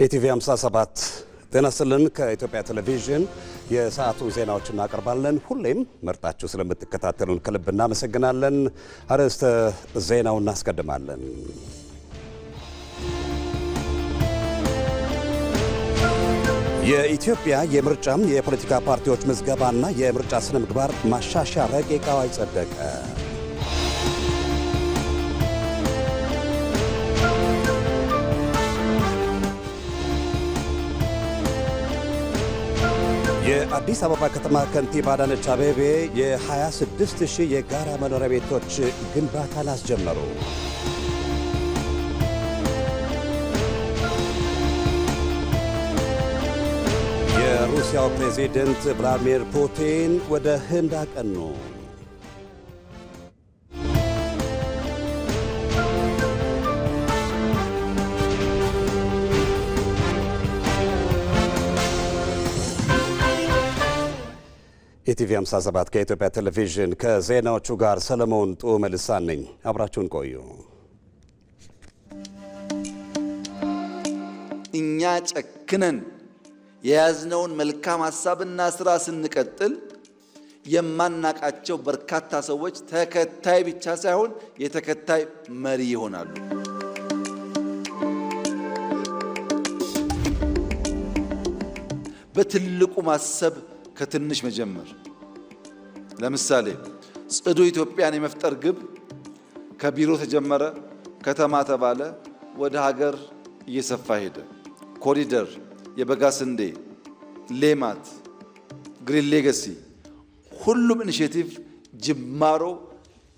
ኢቲቪ 57 ጤና ይስጥልን። ከኢትዮጵያ ቴሌቪዥን የሰዓቱን ዜናዎች እናቀርባለን። ሁሌም መርጣችሁ ስለምትከታተሉን ከልብ እናመሰግናለን። አርዕስተ ዜናውን እናስቀድማለን። የኢትዮጵያ የምርጫም የፖለቲካ ፓርቲዎች ምዝገባና የምርጫ ስነ ምግባር ማሻሻያ ረቂቅ አዋጅ ጸደቀ። የአዲስ አበባ ከተማ ከንቲባ አዳነች አቤቤ የ26,000 የጋራ መኖሪያ ቤቶች ግንባታን አስጀመሩ። የሩሲያው ፕሬዚደንት ቭላዲሚር ፑቲን ወደ ህንድ አቀኑ። ኢቲቪ 57 ከኢትዮጵያ ቴሌቪዥን ከዜናዎቹ ጋር ሰለሞን ጡመ ልሳን ነኝ። አብራችሁን ቆዩ። እኛ ጨክነን የያዝነውን መልካም ሐሳብና ስራ ስንቀጥል የማናቃቸው በርካታ ሰዎች ተከታይ ብቻ ሳይሆን የተከታይ መሪ ይሆናሉ። በትልቁ ማሰብ ከትንሽ መጀመር። ለምሳሌ ጽዱ ኢትዮጵያን የመፍጠር ግብ ከቢሮ ተጀመረ፣ ከተማ ተባለ፣ ወደ ሀገር እየሰፋ ሄደ። ኮሪደር፣ የበጋ ስንዴ፣ ሌማት፣ ግሪን ሌጋሲ፣ ሁሉም ኢኒሼቲቭ ጅማሮ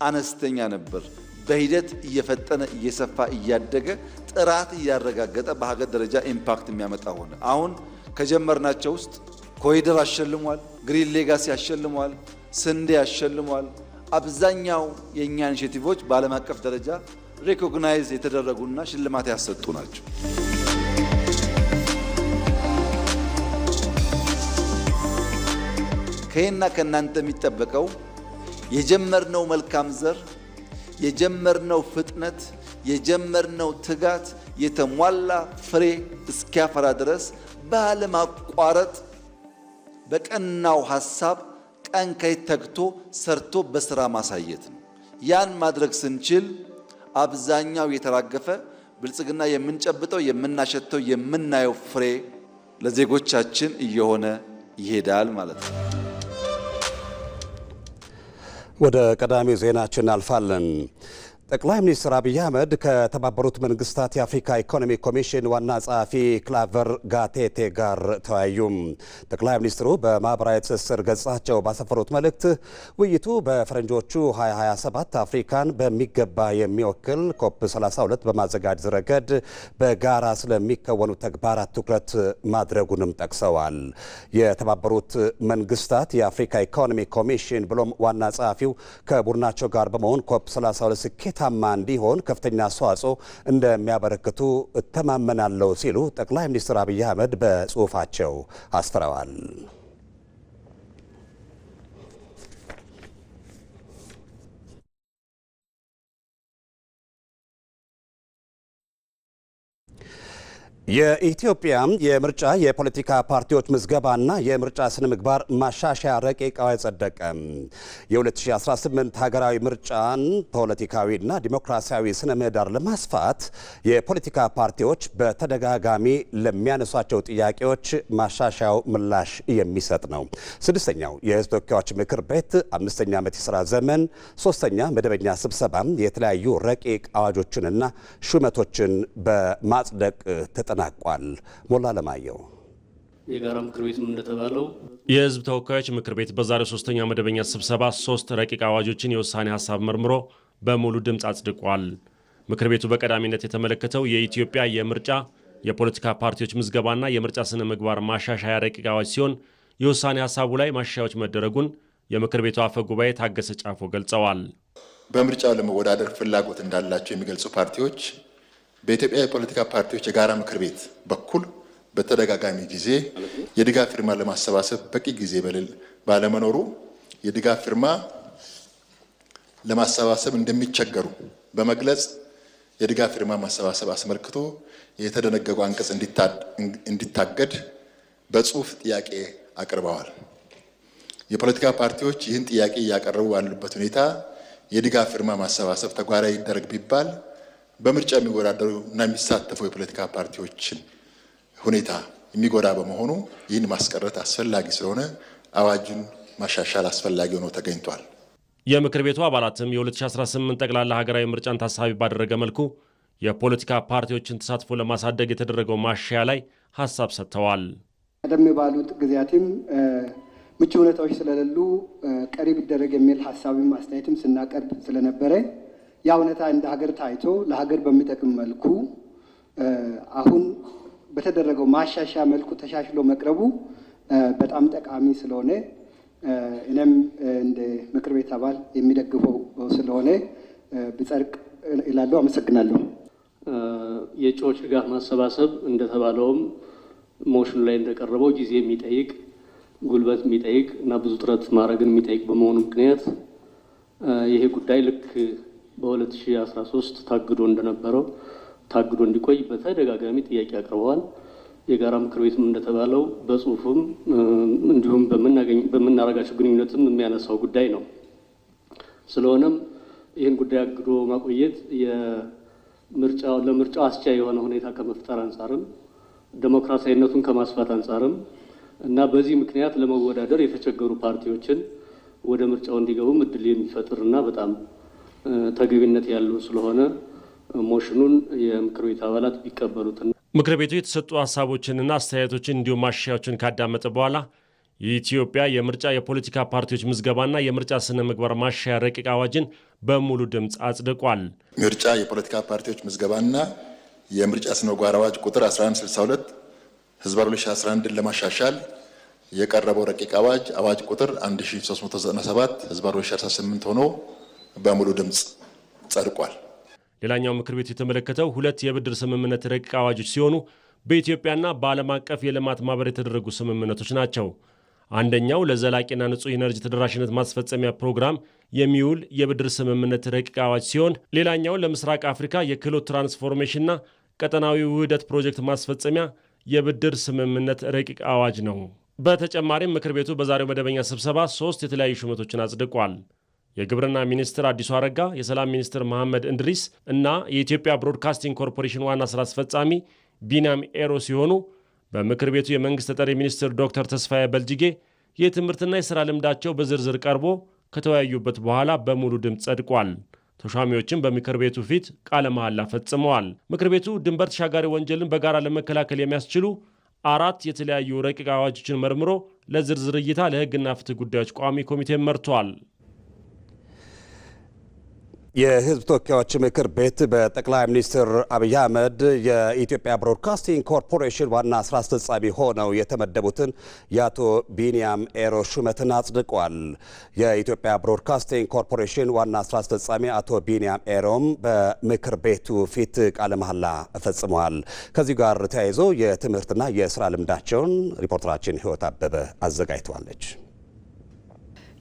አነስተኛ ነበር። በሂደት እየፈጠነ እየሰፋ እያደገ ጥራት እያረጋገጠ በሀገር ደረጃ ኢምፓክት የሚያመጣ ሆነ። አሁን ከጀመርናቸው ውስጥ ኮሪደር አሸልሟል፣ ግሪን ሌጋሲ አሸልሟል፣ ስንዴ አሸልሟል። አብዛኛው የእኛ ኢኒሼቲቮች በዓለም አቀፍ ደረጃ ሪኮግናይዝ የተደረጉና ሽልማት ያሰጡ ናቸው። ከእኛ ከእናንተ የሚጠበቀው የጀመርነው መልካም ዘር፣ የጀመርነው ፍጥነት፣ የጀመርነው ትጋት የተሟላ ፍሬ እስኪያፈራ ድረስ ባለማቋረጥ በቀናው ሐሳብ ቀን ከሌት ተግቶ ሰርቶ በስራ ማሳየት ነው። ያን ማድረግ ስንችል አብዛኛው የተራገፈ ብልጽግና የምንጨብጠው የምናሸተው የምናየው ፍሬ ለዜጎቻችን እየሆነ ይሄዳል ማለት ነው። ወደ ቀዳሚው ዜናችን አልፋለን። ጠቅላይ ሚኒስትር አብይ አህመድ ከተባበሩት መንግስታት የአፍሪካ ኢኮኖሚ ኮሚሽን ዋና ጸሐፊ ክላቨር ጋቴቴ ጋር ተወያዩ። ጠቅላይ ሚኒስትሩ በማህበራዊ ትስስር ገጻቸው ባሰፈሩት መልእክት ውይይቱ በፈረንጆቹ 2027 አፍሪካን በሚገባ የሚወክል ኮፕ 32 በማዘጋጀት ረገድ በጋራ ስለሚከወኑ ተግባራት ትኩረት ማድረጉንም ጠቅሰዋል። የተባበሩት መንግስታት የአፍሪካ ኢኮኖሚ ኮሚሽን ብሎም ዋና ጸሐፊው ከቡድናቸው ጋር በመሆን ኮፕ 32 ታማ እንዲሆን ከፍተኛ አስተዋጽኦ እንደሚያበረክቱ እተማመናለሁ ሲሉ ጠቅላይ ሚኒስትር አብይ አህመድ በጽሁፋቸው አስፍረዋል። የኢትዮጵያ የምርጫ የፖለቲካ ፓርቲዎች ምዝገባና የምርጫ ስነ ምግባር ማሻሻያ ረቂቅ አዋጅ ጸደቀ። የ2018 ሀገራዊ ምርጫን ፖለቲካዊና ዲሞክራሲያዊ ስነ ምህዳር ለማስፋት የፖለቲካ ፓርቲዎች በተደጋጋሚ ለሚያነሷቸው ጥያቄዎች ማሻሻያው ምላሽ የሚሰጥ ነው። ስድስተኛው የሕዝብ ተወካዮች ምክር ቤት 5ኛ ዓመት የሥራ ዘመን 3ኛ መደበኛ ስብሰባ የተለያዩ ረቂቅ አዋጆችንና ሹመቶችን በማጽደቅ ተጠናቋል። ሞላ ለማየው የጋራ ምክር ቤቱም እንደተባለው የህዝብ ተወካዮች ምክር ቤት በዛሬው 3ኛ መደበኛ ስብሰባ 3 ረቂቅ አዋጆችን የውሳኔ ሀሳብ መርምሮ በሙሉ ድምፅ አጽድቋል። ምክር ቤቱ በቀዳሚነት የተመለከተው የኢትዮጵያ የምርጫ የፖለቲካ ፓርቲዎች ምዝገባና የምርጫ ስነ ምግባር ማሻሻያ ረቂቅ አዋጅ ሲሆን የውሳኔ ሀሳቡ ላይ ማሻሻያዎች መደረጉን የምክር ቤቱ አፈ ጉባኤ ታገሰ ጫፎ ገልጸዋል። በምርጫው ለመወዳደር ፍላጎት እንዳላቸው የሚገልጹ ፓርቲዎች በኢትዮጵያ የፖለቲካ ፓርቲዎች የጋራ ምክር ቤት በኩል በተደጋጋሚ ጊዜ የድጋፍ ፊርማ ለማሰባሰብ በቂ ጊዜ ባለመኖሩ የድጋፍ ፊርማ ለማሰባሰብ እንደሚቸገሩ በመግለጽ የድጋፍ ፊርማ ማሰባሰብ አስመልክቶ የተደነገገው አንቀጽ እንዲታገድ በጽሁፍ ጥያቄ አቅርበዋል። የፖለቲካ ፓርቲዎች ይህን ጥያቄ እያቀረቡ ባሉበት ሁኔታ የድጋፍ ፊርማ ማሰባሰብ ተግባራዊ ይደረግ ቢባል በምርጫ የሚወዳደሩ እና የሚሳተፉ የፖለቲካ ፓርቲዎችን ሁኔታ የሚጎዳ በመሆኑ ይህን ማስቀረት አስፈላጊ ስለሆነ አዋጁን ማሻሻል አስፈላጊ ሆኖ ተገኝቷል። የምክር ቤቱ አባላትም የ2018 ጠቅላላ ሀገራዊ ምርጫን ታሳቢ ባደረገ መልኩ የፖለቲካ ፓርቲዎችን ተሳትፎ ለማሳደግ የተደረገው ማሻሻያ ላይ ሀሳብ ሰጥተዋል። ቀደም ባሉት ጊዜያትም ምቹ ሁኔታዎች ስለሌሉ ቀሪ ቢደረግ የሚል ሀሳብም አስተያየትም ስናቀርብ ስለነበረ ያ ሁኔታ እንደ ሀገር ታይቶ ለሀገር በሚጠቅም መልኩ አሁን በተደረገው ማሻሻያ መልኩ ተሻሽሎ መቅረቡ በጣም ጠቃሚ ስለሆነ እኔም እንደ ምክር ቤት አባል የሚደግፈው ስለሆነ ቢጸድቅ እላለሁ። አመሰግናለሁ። የእጩዎች ድጋፍ ማሰባሰብ እንደተባለውም ሞሽን ላይ እንደቀረበው ጊዜ የሚጠይቅ ጉልበት የሚጠይቅ እና ብዙ ጥረት ማድረግን የሚጠይቅ በመሆኑ ምክንያት ይሄ ጉዳይ ልክ በ2013 ታግዶ እንደነበረው ታግዶ እንዲቆይ በተደጋጋሚ ጥያቄ አቅርበዋል። የጋራ ምክር ቤትም እንደተባለው በጽሁፍም እንዲሁም በምናረጋቸው ግንኙነትም የሚያነሳው ጉዳይ ነው። ስለሆነም ይህን ጉዳይ አግዶ ማቆየት ለምርጫው አስቻይ የሆነ ሁኔታ ከመፍጠር አንጻርም ዴሞክራሲያዊነቱን ከማስፋት አንጻርም እና በዚህ ምክንያት ለመወዳደር የተቸገሩ ፓርቲዎችን ወደ ምርጫው እንዲገቡም እድል የሚፈጥርና በጣም ተገቢነት ያለው ስለሆነ ሞሽኑን የምክር ቤት አባላት ቢቀበሉትና ምክር ቤቱ የተሰጡ ሀሳቦችንና አስተያየቶችን እንዲሁም ማሻሻያዎችን ካዳመጠ በኋላ የኢትዮጵያ የምርጫ የፖለቲካ ፓርቲዎች ምዝገባና የምርጫ ስነ ምግባር ማሻሻያ ረቂቅ አዋጅን በሙሉ ድምፅ አጽድቋል። ምርጫ የፖለቲካ ፓርቲዎች ምዝገባና የምርጫ ስነ ምግባር አዋጅ ቁጥር 1162 ህዝባር 2011 ለማሻሻል የቀረበው ረቂቅ አዋጅ ቁጥር 1397 ህዝባር 2018 ሆኖ በሙሉ ድምፅ ጸድቋል። ሌላኛው ምክር ቤቱ የተመለከተው ሁለት የብድር ስምምነት ረቂቅ አዋጆች ሲሆኑ በኢትዮጵያና በዓለም አቀፍ የልማት ማህበር የተደረጉ ስምምነቶች ናቸው። አንደኛው ለዘላቂና ንጹህ ኢነርጂ ተደራሽነት ማስፈጸሚያ ፕሮግራም የሚውል የብድር ስምምነት ረቂቅ አዋጅ ሲሆን ሌላኛው ለምስራቅ አፍሪካ የክህሎት ትራንስፎርሜሽንና ቀጠናዊ ውህደት ፕሮጀክት ማስፈጸሚያ የብድር ስምምነት ረቂቅ አዋጅ ነው። በተጨማሪም ምክር ቤቱ በዛሬው መደበኛ ስብሰባ 3 የተለያዩ ሹመቶችን አጽድቋል። የግብርና ሚኒስትር አዲሱ አረጋ፣ የሰላም ሚኒስትር መሐመድ እንድሪስ እና የኢትዮጵያ ብሮድካስቲንግ ኮርፖሬሽን ዋና ስራ አስፈጻሚ ቢንያም ኤሮ ሲሆኑ በምክር ቤቱ የመንግስት ተጠሪ ሚኒስትር ዶክተር ተስፋዬ በልጅጌ የትምህርትና የሥራ ልምዳቸው በዝርዝር ቀርቦ ከተወያዩበት በኋላ በሙሉ ድምፅ ጸድቋል። ተሿሚዎችም በምክር ቤቱ ፊት ቃለ መሐላ ፈጽመዋል። ምክር ቤቱ ድንበር ተሻጋሪ ወንጀልን በጋራ ለመከላከል የሚያስችሉ 4 የተለያዩ ረቂቅ አዋጆችን መርምሮ ለዝርዝር እይታ ለሕግና ፍትህ ጉዳዮች ቋሚ ኮሚቴ መርቷል። የህዝብ ተወካዮች ምክር ቤት በጠቅላይ ሚኒስትር አብይ አህመድ የኢትዮጵያ ብሮድካስቲንግ ኮርፖሬሽን ዋና ስራ አስፈጻሚ ሆነው የተመደቡትን የአቶ ቢንያም ኤሮ ሹመትን አጽድቋል። የኢትዮጵያ ብሮድካስቲንግ ኮርፖሬሽን ዋና ስራ አስፈጻሚ አቶ ቢንያም ኤሮም በምክር ቤቱ ፊት ቃለ መሐላ ፈጽመዋል። ከዚህ ጋር ተያይዞ የትምህርትና የስራ ልምዳቸውን ሪፖርተራችን ህይወት አበበ አዘጋጅተዋለች።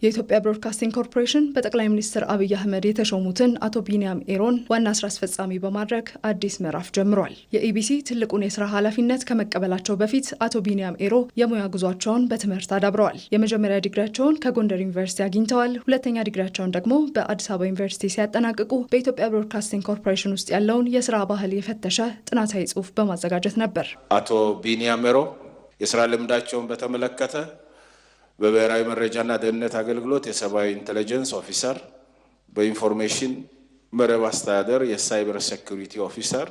የኢትዮጵያ ብሮድካስቲንግ ኮርፖሬሽን በጠቅላይ ሚኒስትር አብይ አህመድ የተሾሙትን አቶ ቢንያም ኤሮን ዋና ስራ አስፈጻሚ በማድረግ አዲስ ምዕራፍ ጀምሯል። የኢቢሲ ትልቁን የስራ ኃላፊነት ከመቀበላቸው በፊት አቶ ቢንያም ኤሮ የሙያ ጉዟቸውን በትምህርት አዳብረዋል። የመጀመሪያ ዲግሪያቸውን ከጎንደር ዩኒቨርሲቲ አግኝተዋል። ሁለተኛ ዲግሪያቸውን ደግሞ በአዲስ አበባ ዩኒቨርሲቲ ሲያጠናቅቁ በኢትዮጵያ ብሮድካስቲንግ ኮርፖሬሽን ውስጥ ያለውን የስራ ባህል የፈተሸ ጥናታዊ ጽሑፍ በማዘጋጀት ነበር። አቶ ቢንያም ኤሮ የስራ ልምዳቸውን በተመለከተ በብሔራዊ መረጃና ደህንነት አገልግሎት የሰብአዊ ኢንተለጀንስ ኦፊሰር፣ በኢንፎርሜሽን መረብ አስተዳደር የሳይበር ሴኩሪቲ ኦፊሰር፣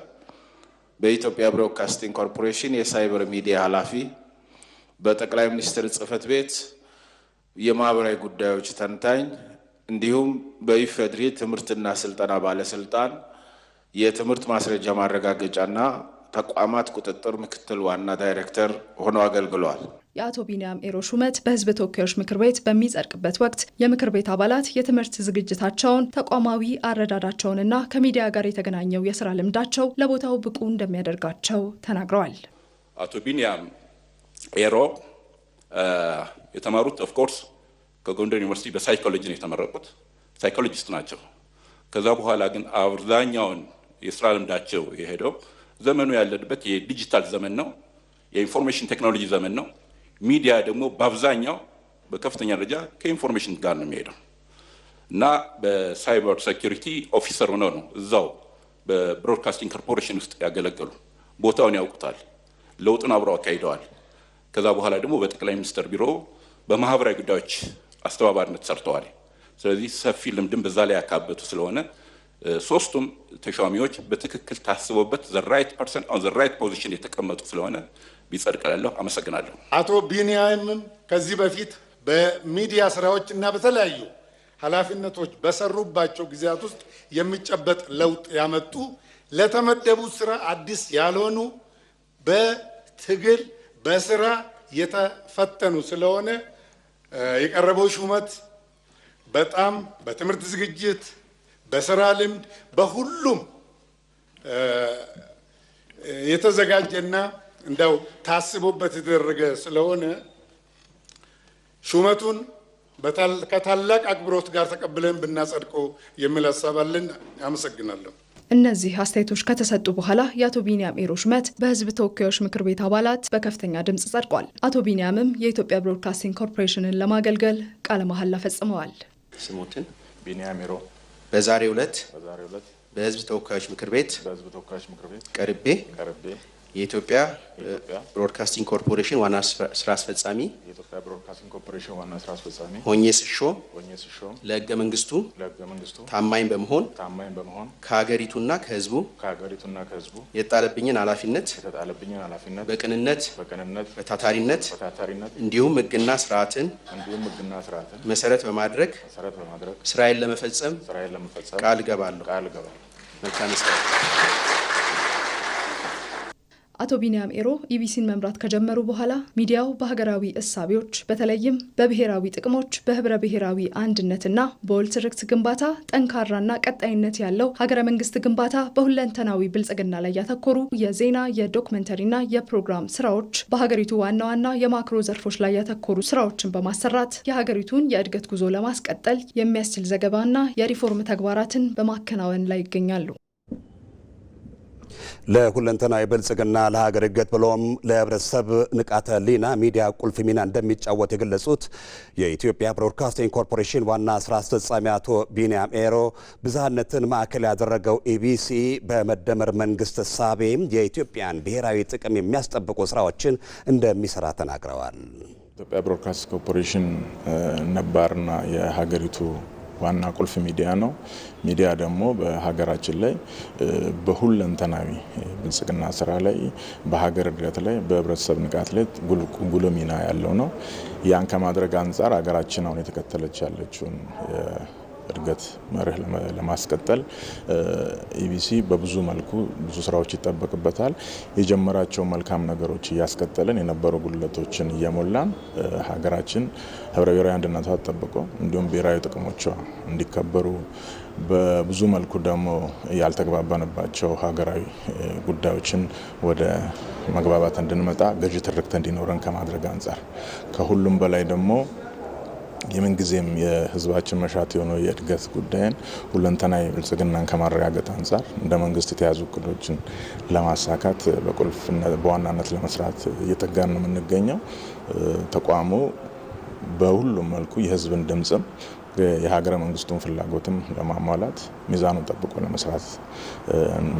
በኢትዮጵያ ብሮድካስቲንግ ኮርፖሬሽን የሳይበር ሚዲያ ኃላፊ፣ በጠቅላይ ሚኒስትር ጽህፈት ቤት የማህበራዊ ጉዳዮች ተንታኝ እንዲሁም በኢፌድሪ ትምህርትና ስልጠና ባለስልጣን የትምህርት ማስረጃ ማረጋገጫና ተቋማት ቁጥጥር ምክትል ዋና ዳይሬክተር ሆነው አገልግለዋል። የአቶ ቢንያም ኤሮ ሹመት በህዝብ ተወካዮች ምክር ቤት በሚጸድቅበት ወቅት የምክር ቤት አባላት የትምህርት ዝግጅታቸውን፣ ተቋማዊ አረዳዳቸውንና ከሚዲያ ጋር የተገናኘው የስራ ልምዳቸው ለቦታው ብቁ እንደሚያደርጋቸው ተናግረዋል። አቶ ቢንያም ኤሮ የተማሩት ኦፍኮርስ ከጎንደር ዩኒቨርሲቲ በሳይኮሎጂ ነው የተመረቁት። ሳይኮሎጂስት ናቸው። ከዛ በኋላ ግን አብዛኛውን የስራ ልምዳቸው የሄደው ዘመኑ ያለበት የዲጂታል ዘመን ነው፣ የኢንፎርሜሽን ቴክኖሎጂ ዘመን ነው። ሚዲያ ደግሞ በአብዛኛው በከፍተኛ ደረጃ ከኢንፎርሜሽን ጋር ነው የሚሄደው እና በሳይበር ሴኩሪቲ ኦፊሰር ሆነው ነው እዛው በብሮድካስቲንግ ኮርፖሬሽን ውስጥ ያገለገሉ። ቦታውን ያውቁታል፣ ለውጥን አብረው አካሂደዋል። ከዛ በኋላ ደግሞ በጠቅላይ ሚኒስትር ቢሮ በማህበራዊ ጉዳዮች አስተባባሪነት ሰርተዋል። ስለዚህ ሰፊ ልምድም በዛ ላይ ያካበቱ ስለሆነ ሶስቱም ተሿሚዎች በትክክል ታስቦበት the right person on the right position የተቀመጡ ስለሆነ ቢጸድቅላለሁ። አመሰግናለሁ። አቶ ቢንያምም ከዚህ በፊት በሚዲያ ስራዎች እና በተለያዩ ኃላፊነቶች በሰሩባቸው ጊዜያት ውስጥ የሚጨበጥ ለውጥ ያመጡ ለተመደቡት ስራ አዲስ ያልሆኑ በትግል በስራ የተፈተኑ ስለሆነ የቀረበው ሹመት በጣም በትምህርት ዝግጅት፣ በስራ ልምድ፣ በሁሉም የተዘጋጀና እንደው ታስቦበት የተደረገ ስለሆነ ሹመቱን ከታላቅ አክብሮት ጋር ተቀብለን ብናጸድቀው የሚል ሀሳብ አለን። አመሰግናለሁ። እነዚህ አስተያየቶች ከተሰጡ በኋላ የአቶ ቢንያም ኤሮ ሹመት በሕዝብ ተወካዮች ምክር ቤት አባላት በከፍተኛ ድምፅ ጸድቋል። አቶ ቢንያምም የኢትዮጵያ ብሮድካስቲንግ ኮርፖሬሽንን ለማገልገል ቃለ መሐላ ፈጽመዋል። ስሙትን ቢንያም ኤሮ በዛሬው ዕለት በሕዝብ ተወካዮች ምክር ቤት ቀርቤ የኢትዮጵያ ብሮድካስቲንግ ኮርፖሬሽን ዋና ስራ አስፈጻሚ ሆኜ ስሾም ለሕገ መንግስቱ ታማኝ በመሆን ከሀገሪቱና ከሕዝቡ የጣለብኝን ኃላፊነት በቅንነት በታታሪነት እንዲሁም ሕግና ስርዓትን መሰረት በማድረግ ስራዬን ለመፈጸም ቃል እገባለሁ። መልካም ስራ። አቶ ቢንያም ኤሮ ኢቢሲን መምራት ከጀመሩ በኋላ ሚዲያው በሀገራዊ እሳቤዎች በተለይም በብሔራዊ ጥቅሞች በህብረ ብሔራዊ አንድነትና በወል ትርክት ግንባታ ጠንካራና ቀጣይነት ያለው ሀገረ መንግስት ግንባታ በሁለንተናዊ ብልጽግና ላይ ያተኮሩ የዜና የዶክመንተሪና የፕሮግራም ስራዎች በሀገሪቱ ዋና ዋና የማክሮ ዘርፎች ላይ ያተኮሩ ስራዎችን በማሰራት የሀገሪቱን የእድገት ጉዞ ለማስቀጠል የሚያስችል ዘገባና የሪፎርም ተግባራትን በማከናወን ላይ ይገኛሉ። ለሁለንተናዊ ብልጽግና ለሀገር እድገት ብሎም ለህብረተሰብ ንቃተ ህሊና ሚዲያ ቁልፍ ሚና እንደሚጫወት የገለጹት የኢትዮጵያ ብሮድካስቲንግ ኮርፖሬሽን ዋና ስራ አስፈጻሚ አቶ ቢንያም ኤሮ ብዝሃነትን ማዕከል ያደረገው ኢቢሲ በመደመር መንግስት እሳቤ የኢትዮጵያን ብሔራዊ ጥቅም የሚያስጠብቁ ስራዎችን እንደሚሰራ ተናግረዋል። ኢትዮጵያ ብሮድካስቲንግ ኮርፖሬሽን ነባርና የሀገሪቱ ዋና ቁልፍ ሚዲያ ነው። ሚዲያ ደግሞ በሀገራችን ላይ በሁለንተናዊ ብልጽግና ስራ ላይ፣ በሀገር እድገት ላይ፣ በህብረተሰብ ንቃት ላይ ጉልህ ሚና ያለው ነው። ያን ከማድረግ አንጻር ሀገራችን አሁን የተከተለች ያለችውን እድገት መርህ ለማስቀጠል ኢቢሲ በብዙ መልኩ ብዙ ስራዎች ይጠበቅበታል። የጀመራቸው መልካም ነገሮች እያስቀጠልን የነበሩ ጉድለቶችን እየሞላን ሀገራችን ህብረ ብሔራዊ አንድነቷ ተጠብቆ እንዲሁም ብሔራዊ ጥቅሞቿ እንዲከበሩ በብዙ መልኩ ደግሞ ያልተግባባንባቸው ሀገራዊ ጉዳዮችን ወደ መግባባት እንድንመጣ ገዢ ትርክት እንዲኖረን ከማድረግ አንጻር ከሁሉም በላይ ደግሞ የምንጊዜም የህዝባችን መሻት የሆነው የእድገት ጉዳይን ሁለንተናዊ ብልጽግናን ከማረጋገጥ አንጻር እንደ መንግስት የተያዙ እቅዶችን ለማሳካት በዋናነት ለመስራት እየተጋን ነው የምንገኘው። ተቋሙ በሁሉም መልኩ የህዝብን ድምጽም የሀገረ መንግስቱን ፍላጎትም ለማሟላት ሚዛኑን ጠብቆ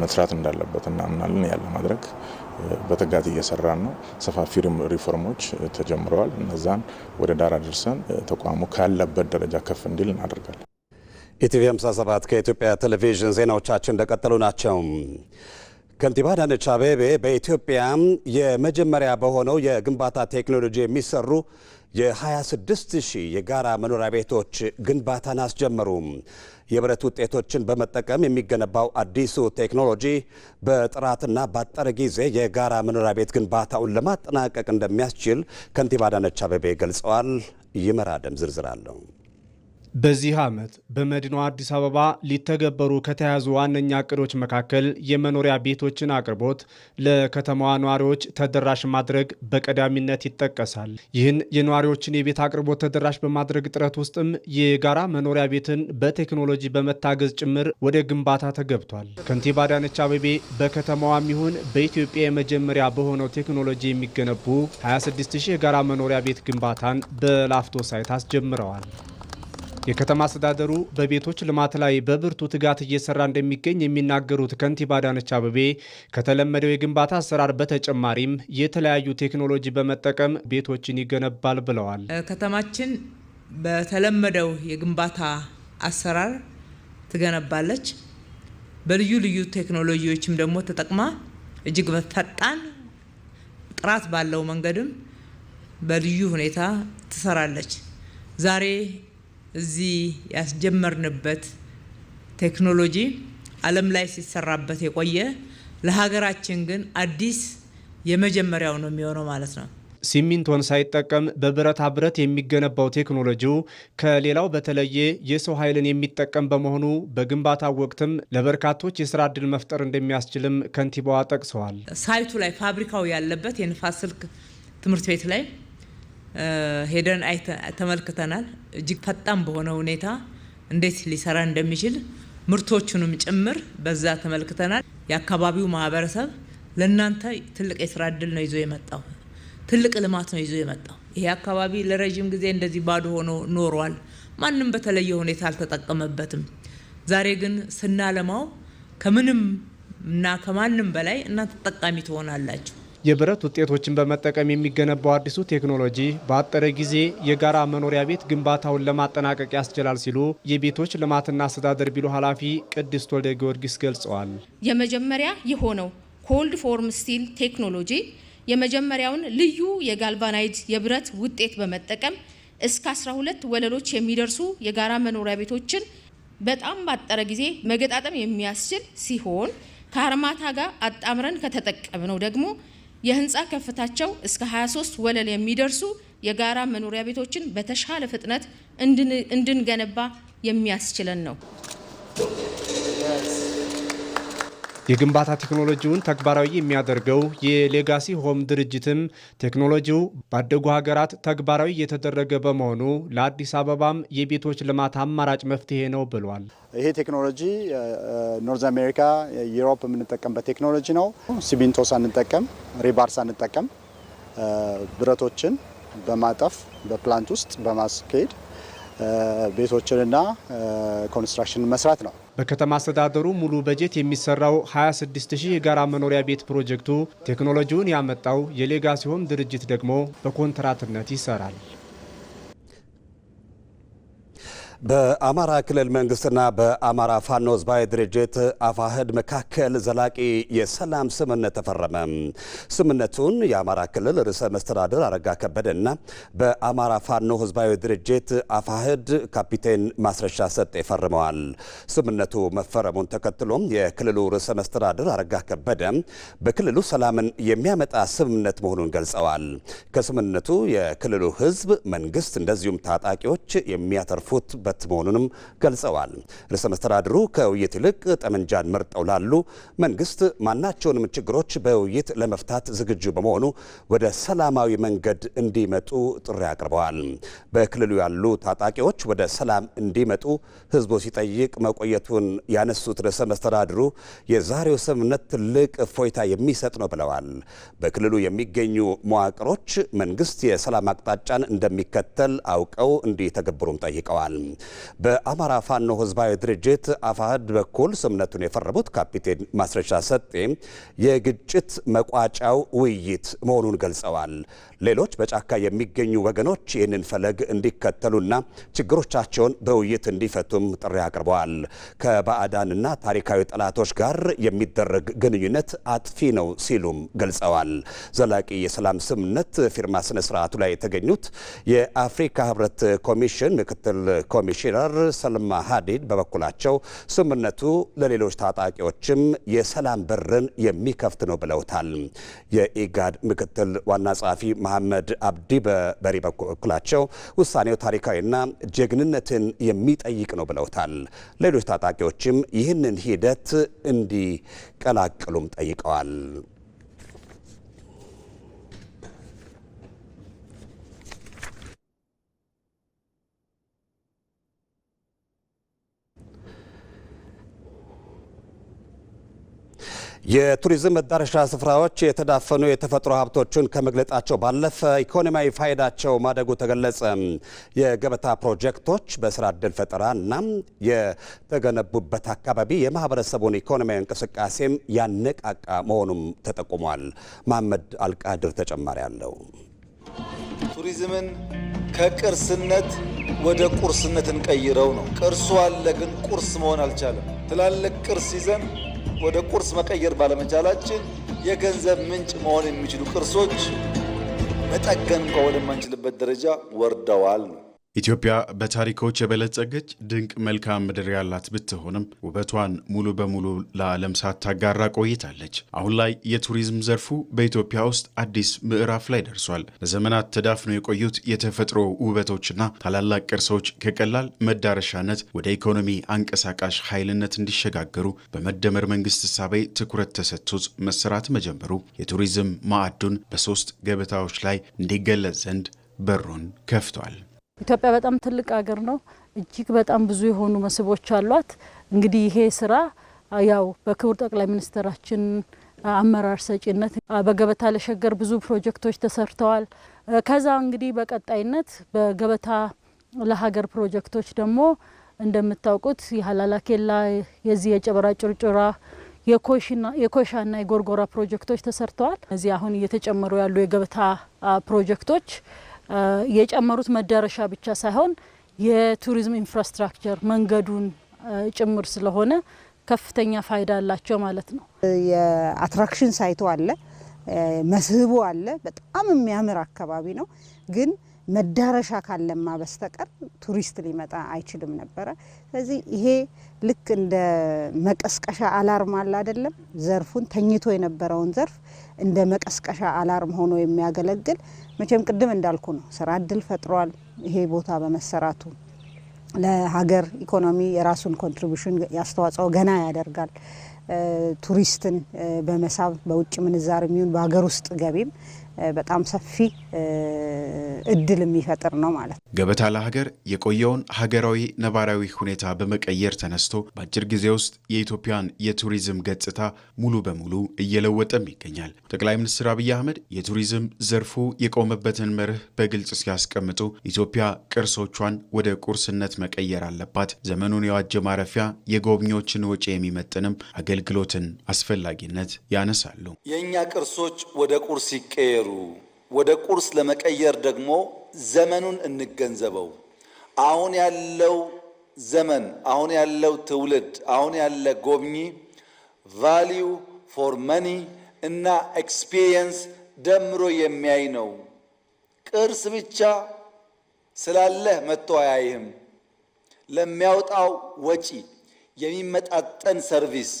መስራት እንዳለበት እናምናለን። ያለ ማድረግ በትጋት እየሰራን ነው። ሰፋፊ ሪፎርሞች ተጀምረዋል። እነዛን ወደ ዳር አድርሰን ተቋሙ ካለበት ደረጃ ከፍ እንዲል እናደርጋለን። ኢቲቪ 57 ከኢትዮጵያ ቴሌቪዥን ዜናዎቻችን እንደቀጠሉ ናቸው። ከንቲባ አዳነች አቤቤ በኢትዮጵያ የመጀመሪያ በሆነው የግንባታ ቴክኖሎጂ የሚሰሩ የ26,000 የጋራ መኖሪያ ቤቶች ግንባታን አስጀመሩ። የብረት ውጤቶችን በመጠቀም የሚገነባው አዲሱ ቴክኖሎጂ በጥራትና ባጠረ ጊዜ የጋራ መኖሪያ ቤት ግንባታውን ለማጠናቀቅ እንደሚያስችል ከንቲባ አዳነች አቤቤ ገልጸዋል። ይመራደም ዝርዝር አለው። በዚህ ዓመት በመዲናዋ አዲስ አበባ ሊተገበሩ ከተያዙ ዋነኛ እቅዶች መካከል የመኖሪያ ቤቶችን አቅርቦት ለከተማዋ ነዋሪዎች ተደራሽ ማድረግ በቀዳሚነት ይጠቀሳል። ይህን የነዋሪዎችን የቤት አቅርቦት ተደራሽ በማድረግ ጥረት ውስጥም የጋራ መኖሪያ ቤትን በቴክኖሎጂ በመታገዝ ጭምር ወደ ግንባታ ተገብቷል። ከንቲባ አዳነች አቤቤ በከተማዋም ይሁን በኢትዮጵያ የመጀመሪያ በሆነው ቴክኖሎጂ የሚገነቡ 26000 የጋራ መኖሪያ ቤት ግንባታን በላፍቶ ሳይት አስጀምረዋል። የከተማ አስተዳደሩ በቤቶች ልማት ላይ በብርቱ ትጋት እየሰራ እንደሚገኝ የሚናገሩት ከንቲባ አዳነች አቤቤ ከተለመደው የግንባታ አሰራር በተጨማሪም የተለያዩ ቴክኖሎጂ በመጠቀም ቤቶችን ይገነባል ብለዋል። ከተማችን በተለመደው የግንባታ አሰራር ትገነባለች። በልዩ ልዩ ቴክኖሎጂዎችም ደግሞ ተጠቅማ እጅግ ፈጣን ጥራት ባለው መንገድም በልዩ ሁኔታ ትሰራለች። ዛሬ እዚህ ያስጀመርንበት ቴክኖሎጂ ዓለም ላይ ሲሰራበት የቆየ ለሀገራችን ግን አዲስ የመጀመሪያው ነው የሚሆነው ማለት ነው። ሲሚንቶን ሳይጠቀም በብረታ ብረት የሚገነባው ቴክኖሎጂው ከሌላው በተለየ የሰው ኃይልን የሚጠቀም በመሆኑ በግንባታው ወቅትም ለበርካቶች የስራ ዕድል መፍጠር እንደሚያስችልም ከንቲባዋ ጠቅሰዋል። ሳይቱ ላይ ፋብሪካው ያለበት የንፋስ ስልክ ትምህርት ቤት ላይ ሄደን ተመልክተናል። እጅግ ፈጣን በሆነ ሁኔታ እንዴት ሊሰራ እንደሚችል ምርቶቹንም ጭምር በዛ ተመልክተናል። የአካባቢው ማህበረሰብ ለናንተ ትልቅ የስራ ዕድል ነው ይዞ የመጣው፣ ትልቅ ልማት ነው ይዞ የመጣው። ይሄ አካባቢ ለረጅም ጊዜ እንደዚህ ባዶ ሆኖ ኖሯል። ማንም በተለየ ሁኔታ አልተጠቀመበትም። ዛሬ ግን ስናለማው ከምንም እና ከማንም በላይ እናንተ ተጠቃሚ ትሆናላችሁ። የብረት ውጤቶችን በመጠቀም የሚገነባው አዲሱ ቴክኖሎጂ በአጠረ ጊዜ የጋራ መኖሪያ ቤት ግንባታውን ለማጠናቀቅ ያስችላል ሲሉ የቤቶች ልማትና አስተዳደር ቢሮ ኃላፊ ቅድስት ወልደ ጊዮርጊስ ገልጸዋል። የመጀመሪያ የሆነው ኮልድ ፎርም ስቲል ቴክኖሎጂ የመጀመሪያውን ልዩ የጋልቫናይድ የብረት ውጤት በመጠቀም እስከ 12 ወለሎች የሚደርሱ የጋራ መኖሪያ ቤቶችን በጣም ባጠረ ጊዜ መገጣጠም የሚያስችል ሲሆን ከአርማታ ጋር አጣምረን ከተጠቀምነው ደግሞ የህንፃ ከፍታቸው እስከ 23 ወለል የሚደርሱ የጋራ መኖሪያ ቤቶችን በተሻለ ፍጥነት እንድንገነባ የሚያስችለን ነው። የግንባታ ቴክኖሎጂውን ተግባራዊ የሚያደርገው የሌጋሲ ሆም ድርጅትም ቴክኖሎጂው ባደጉ ሀገራት ተግባራዊ እየተደረገ በመሆኑ ለአዲስ አበባም የቤቶች ልማት አማራጭ መፍትሄ ነው ብሏል። ይሄ ቴክኖሎጂ ኖርዝ አሜሪካ፣ ዩሮፕ የምንጠቀምበት ቴክኖሎጂ ነው። ሲሚንቶ ሳንጠቀም፣ ሪባር ሳንጠቀም ብረቶችን በማጠፍ በፕላንት ውስጥ በማስኬድ ቤቶችንና ኮንስትራክሽን መስራት ነው። በከተማ አስተዳደሩ ሙሉ በጀት የሚሰራው 26000 የጋራ መኖሪያ ቤት ፕሮጀክቱ ቴክኖሎጂውን ያመጣው የሌጋሲ ሆም ድርጅት ደግሞ በኮንትራትነት ይሰራል። በአማራ ክልል መንግስትና በአማራ ፋኖ ህዝባዊ ድርጅት አፋሕድ መካከል ዘላቂ የሰላም ስምምነት ተፈረመ። ስምምነቱን የአማራ ክልል ርዕሰ መስተዳድር አረጋ ከበደና በአማራ ፋኖ ህዝባዊ ድርጅት አፋሕድ ካፒቴን ማስረሻ ሰጤ ፈርመዋል። ስምምነቱ መፈረሙን ተከትሎም የክልሉ ርዕሰ መስተዳድር አረጋ ከበደ በክልሉ ሰላምን የሚያመጣ ስምምነት መሆኑን ገልጸዋል። ከስምምነቱ የክልሉ ህዝብ፣ መንግስት እንደዚሁም ታጣቂዎች የሚያተርፉት መሆኑንም ገልጸዋል። ርዕሰ መስተዳድሩ ከውይይት ይልቅ ጠመንጃን መርጠው ላሉ መንግስት ማናቸውንም ችግሮች በውይይት ለመፍታት ዝግጁ በመሆኑ ወደ ሰላማዊ መንገድ እንዲመጡ ጥሪ አቅርበዋል። በክልሉ ያሉ ታጣቂዎች ወደ ሰላም እንዲመጡ ህዝቡ ሲጠይቅ መቆየቱን ያነሱት ርዕሰ መስተዳድሩ የዛሬው ስምምነት ትልቅ እፎይታ የሚሰጥ ነው ብለዋል። በክልሉ የሚገኙ መዋቅሮች መንግስት የሰላም አቅጣጫን እንደሚከተል አውቀው እንዲተገብሩም ጠይቀዋል። በአማራ ፋኖ ህዝባዊ ድርጅት አፋሕድ በኩል ስምምነቱን የፈረሙት ካፒቴን ማስረሻ ሰጤ የግጭት መቋጫው ውይይት መሆኑን ገልጸዋል። ሌሎች በጫካ የሚገኙ ወገኖች ይህንን ፈለግ እንዲከተሉና ችግሮቻቸውን በውይይት እንዲፈቱም ጥሪ አቅርበዋል። ከባዕዳንና ታሪካዊ ጠላቶች ጋር የሚደረግ ግንኙነት አጥፊ ነው ሲሉም ገልጸዋል። ዘላቂ የሰላም ስምምነት ፊርማ ስነ ስርዓቱ ላይ የተገኙት የአፍሪካ ህብረት ኮሚሽን ምክትል ኮሚሽነር ሰልማ ሀዲድ በበኩላቸው ስምምነቱ ለሌሎች ታጣቂዎችም የሰላም በርን የሚከፍት ነው ብለውታል። የኢጋድ ምክትል ዋና ጸሐፊ መሐመድ አብዲ በበሪ በኩላቸው ውሳኔው ታሪካዊና ጀግንነትን የሚጠይቅ ነው ብለውታል። ሌሎች ታጣቂዎችም ይህንን ሂደት እንዲቀላቅሉም ጠይቀዋል። የቱሪዝም መዳረሻ ስፍራዎች የተዳፈኑ የተፈጥሮ ሀብቶችን ከመግለጣቸው ባለፈ ኢኮኖሚያዊ ፋይዳቸው ማደጉ ተገለጸ። የገበታ ፕሮጀክቶች በስራ ዕድል ፈጠራና የተገነቡበት አካባቢ የማህበረሰቡን ኢኮኖሚያዊ እንቅስቃሴም ያነቃቃ መሆኑም ተጠቁሟል። መሐመድ አልቃድር ተጨማሪ አለው። ቱሪዝምን ከቅርስነት ወደ ቁርስነት እንቀይረው ነው። ቅርሱ አለ፣ ግን ቁርስ መሆን አልቻለም። ትላልቅ ቅርስ ይዘን ወደ ቁርስ መቀየር ባለመቻላችን የገንዘብ ምንጭ መሆን የሚችሉ ቅርሶች መጠገን እንኳን ወደማንችልበት ደረጃ ወርደዋል። ኢትዮጵያ በታሪኮች የበለጸገች ድንቅ መልክዓ ምድር ያላት ብትሆንም ውበቷን ሙሉ በሙሉ ለዓለም ሳታጋራ ቆይታለች። አሁን ላይ የቱሪዝም ዘርፉ በኢትዮጵያ ውስጥ አዲስ ምዕራፍ ላይ ደርሷል። ለዘመናት ተዳፍነው የቆዩት የተፈጥሮ ውበቶችና ታላላቅ ቅርሶች ከቀላል መዳረሻነት ወደ ኢኮኖሚ አንቀሳቃሽ ኃይልነት እንዲሸጋገሩ በመደመር መንግስት እሳቤ ትኩረት ተሰጥቶት መሰራት መጀመሩ የቱሪዝም ማዕዱን በ3 ገበታዎች ላይ እንዲገለጽ ዘንድ በሩን ከፍቷል። ኢትዮጵያ በጣም ትልቅ ሀገር ነው። እጅግ በጣም ብዙ የሆኑ መስህቦች አሏት። እንግዲህ ይሄ ስራ ያው በክቡር ጠቅላይ ሚኒስትራችን አመራር ሰጪነት በገበታ ለሸገር ብዙ ፕሮጀክቶች ተሰርተዋል። ከዛ እንግዲህ በቀጣይነት በገበታ ለሀገር ፕሮጀክቶች ደግሞ እንደምታውቁት የሀላላ ኬላ፣ የዚህ የጨበራ ጩርጩራ፣ የኮሻና የጎርጎራ ፕሮጀክቶች ተሰርተዋል። እዚህ አሁን እየተጨመሩ ያሉ የገበታ ፕሮጀክቶች የጨመሩት መዳረሻ ብቻ ሳይሆን የቱሪዝም ኢንፍራስትራክቸር መንገዱን ጭምር ስለሆነ ከፍተኛ ፋይዳ አላቸው ማለት ነው። የአትራክሽን ሳይቶ አለ፣ መስህቡ አለ። በጣም የሚያምር አካባቢ ነው። ግን መዳረሻ ካለማ በስተቀር ቱሪስት ሊመጣ አይችልም ነበረ። ስለዚህ ይሄ ልክ እንደ መቀስቀሻ አላርም አለ አይደለም፣ ዘርፉን ተኝቶ የነበረውን ዘርፍ እንደ መቀስቀሻ አላርም ሆኖ የሚያገለግል መቼም ቅድም እንዳልኩ ነው፣ ስራ እድል ፈጥሯል። ይሄ ቦታ በመሰራቱ ለሀገር ኢኮኖሚ የራሱን ኮንትሪቢዩሽን ያስተዋጽኦ ገና ያደርጋል። ቱሪስትን በመሳብ በውጭ ምንዛሪ የሚሆን በሀገር ውስጥ ገቢም በጣም ሰፊ እድል የሚፈጥር ነው ማለት ነው። ገበታ ለሀገር የቆየውን ሀገራዊ ነባራዊ ሁኔታ በመቀየር ተነስቶ በአጭር ጊዜ ውስጥ የኢትዮጵያን የቱሪዝም ገጽታ ሙሉ በሙሉ እየለወጠም ይገኛል። ጠቅላይ ሚኒስትር አብይ አህመድ የቱሪዝም ዘርፉ የቆመበትን መርህ በግልጽ ሲያስቀምጡ ኢትዮጵያ ቅርሶቿን ወደ ቁርስነት መቀየር አለባት፣ ዘመኑን የዋጀ ማረፊያ፣ የጎብኚዎችን ወጪ የሚመጥንም አገልግሎትን አስፈላጊነት ያነሳሉ። የእኛ ቅርሶች ወደ ቁርስ ይቀየሩ። ወደ ቁርስ ለመቀየር ደግሞ ዘመኑን እንገንዘበው። አሁን ያለው ዘመን፣ አሁን ያለው ትውልድ፣ አሁን ያለ ጎብኚ ቫሊዩ ፎር መኒ እና ኤክስፒሪየንስ ደምሮ የሚያይ ነው። ቅርስ ብቻ ስላለህ መጥቶ አያይህም። ለሚያወጣው ወጪ የሚመጣጠን ሰርቪስ፣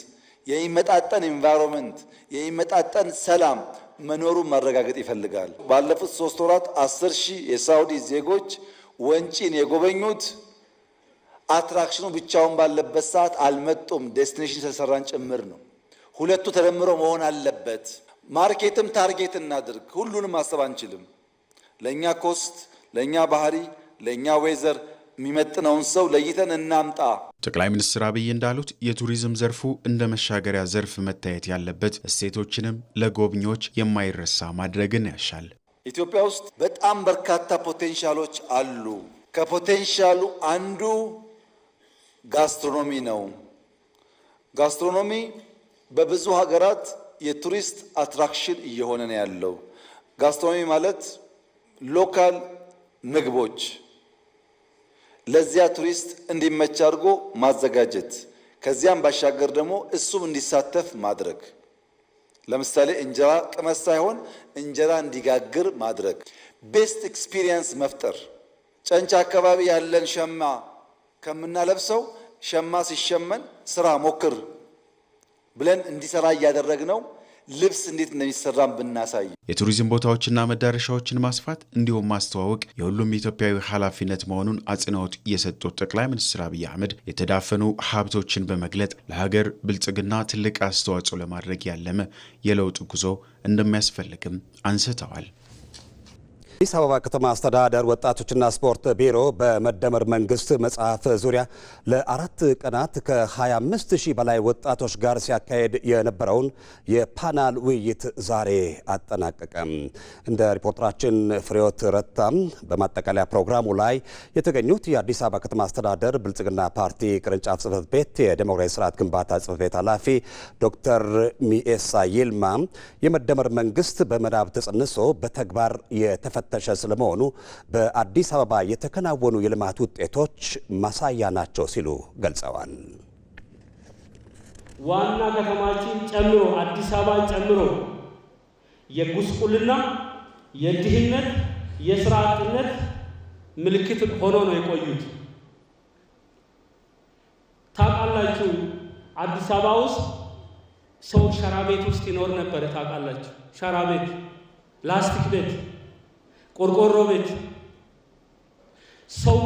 የሚመጣጠን ኢንቫይሮንመንት፣ የሚመጣጠን ሰላም መኖሩን ማረጋገጥ ይፈልጋል። ባለፉት 3 ወራት 10,000 የሳውዲ ዜጎች ወንጪን የጎበኙት አትራክሽኑ ብቻውን ባለበት ሰዓት አልመጡም። ዴስቲኔሽን ስለሰራን ጭምር ነው። ሁለቱ ተደምሮ መሆን አለበት። ማርኬትም ታርጌት እናድርግ። ሁሉንም ማሰብ አንችልም። ለኛ ኮስት፣ ለኛ ባህሪ፣ ለኛ ዌዘር የሚመጥነውን ሰው ለይተን እናምጣ። ጠቅላይ ሚኒስትር አብይ እንዳሉት የቱሪዝም ዘርፉ እንደ መሻገሪያ ዘርፍ መታየት ያለበት፣ እሴቶችንም ለጎብኚዎች የማይረሳ ማድረግን ያሻል። ኢትዮጵያ ውስጥ በጣም በርካታ ፖቴንሻሎች አሉ። ከፖቴንሻሉ አንዱ ጋስትሮኖሚ ነው። ጋስትሮኖሚ በብዙ ሀገራት የቱሪስት አትራክሽን እየሆነ ነው ያለው። ጋስትሮኖሚ ማለት ሎካል ምግቦች ለዚያ ቱሪስት እንዲመች አድርጎ ማዘጋጀት፣ ከዚያም ባሻገር ደግሞ እሱም እንዲሳተፍ ማድረግ። ለምሳሌ እንጀራ ቅመስ ሳይሆን እንጀራ እንዲጋግር ማድረግ፣ ቤስት ኤክስፒሪየንስ መፍጠር። ጨንቻ አካባቢ ያለን ሸማ ከምናለብሰው ሸማ ሲሸመን ስራ ሞክር ብለን እንዲሰራ እያደረግነው ልብስ እንዴት እንደሚሰራም ብናሳይ የቱሪዝም ቦታዎችና መዳረሻዎችን ማስፋት እንዲሁም ማስተዋወቅ የሁሉም ኢትዮጵያዊ ኃላፊነት መሆኑን አጽንኦት የሰጡት ጠቅላይ ሚኒስትር አብይ አህመድ የተዳፈኑ ሀብቶችን በመግለጥ ለሀገር ብልጽግና ትልቅ አስተዋጽኦ ለማድረግ ያለመ የለውጥ ጉዞ እንደሚያስፈልግም አንስተዋል። አዲስ አበባ ከተማ አስተዳደር ወጣቶችና ስፖርት ቢሮ በመደመር መንግስት መጽሐፍ ዙሪያ ለ4 ቀናት ከ25,000 በላይ ወጣቶች ጋር ሲያካሄድ የነበረውን የፓናል ውይይት ዛሬ አጠናቀቀ። እንደ ሪፖርተራችን ፍሬዎት ረታም በማጠቃለያ ፕሮግራሙ ላይ የተገኙት የአዲስ አበባ ከተማ አስተዳደር ብልጽግና ፓርቲ ቅርንጫፍ ጽሕፈት ቤት የዴሞክራሲ ስርዓት ግንባታ ጽሕፈት ቤት ኃላፊ ዶክተር ሚኤሳ ይልማ የመደመር መንግስት በምናብ ተጸንሶ በተግባር የተፈተሸ ስለመሆኑ በአዲስ አበባ የተከናወኑ የልማት ውጤቶች ማሳያ ናቸው ሲሉ ገልጸዋል። ዋና ከተማችን ጨምሮ አዲስ አበባን ጨምሮ የጉስቁልና፣ የድህነት፣ የስራ አጥነት ምልክት ሆኖ ነው የቆዩት። ታውቃላችሁ፣ አዲስ አበባ ውስጥ ሰው ሸራ ቤት ውስጥ ይኖር ነበር። ታውቃላችሁ፣ ሸራ ቤት፣ ላስቲክ ቤት፣ ቆርቆሮ ቤት ሰው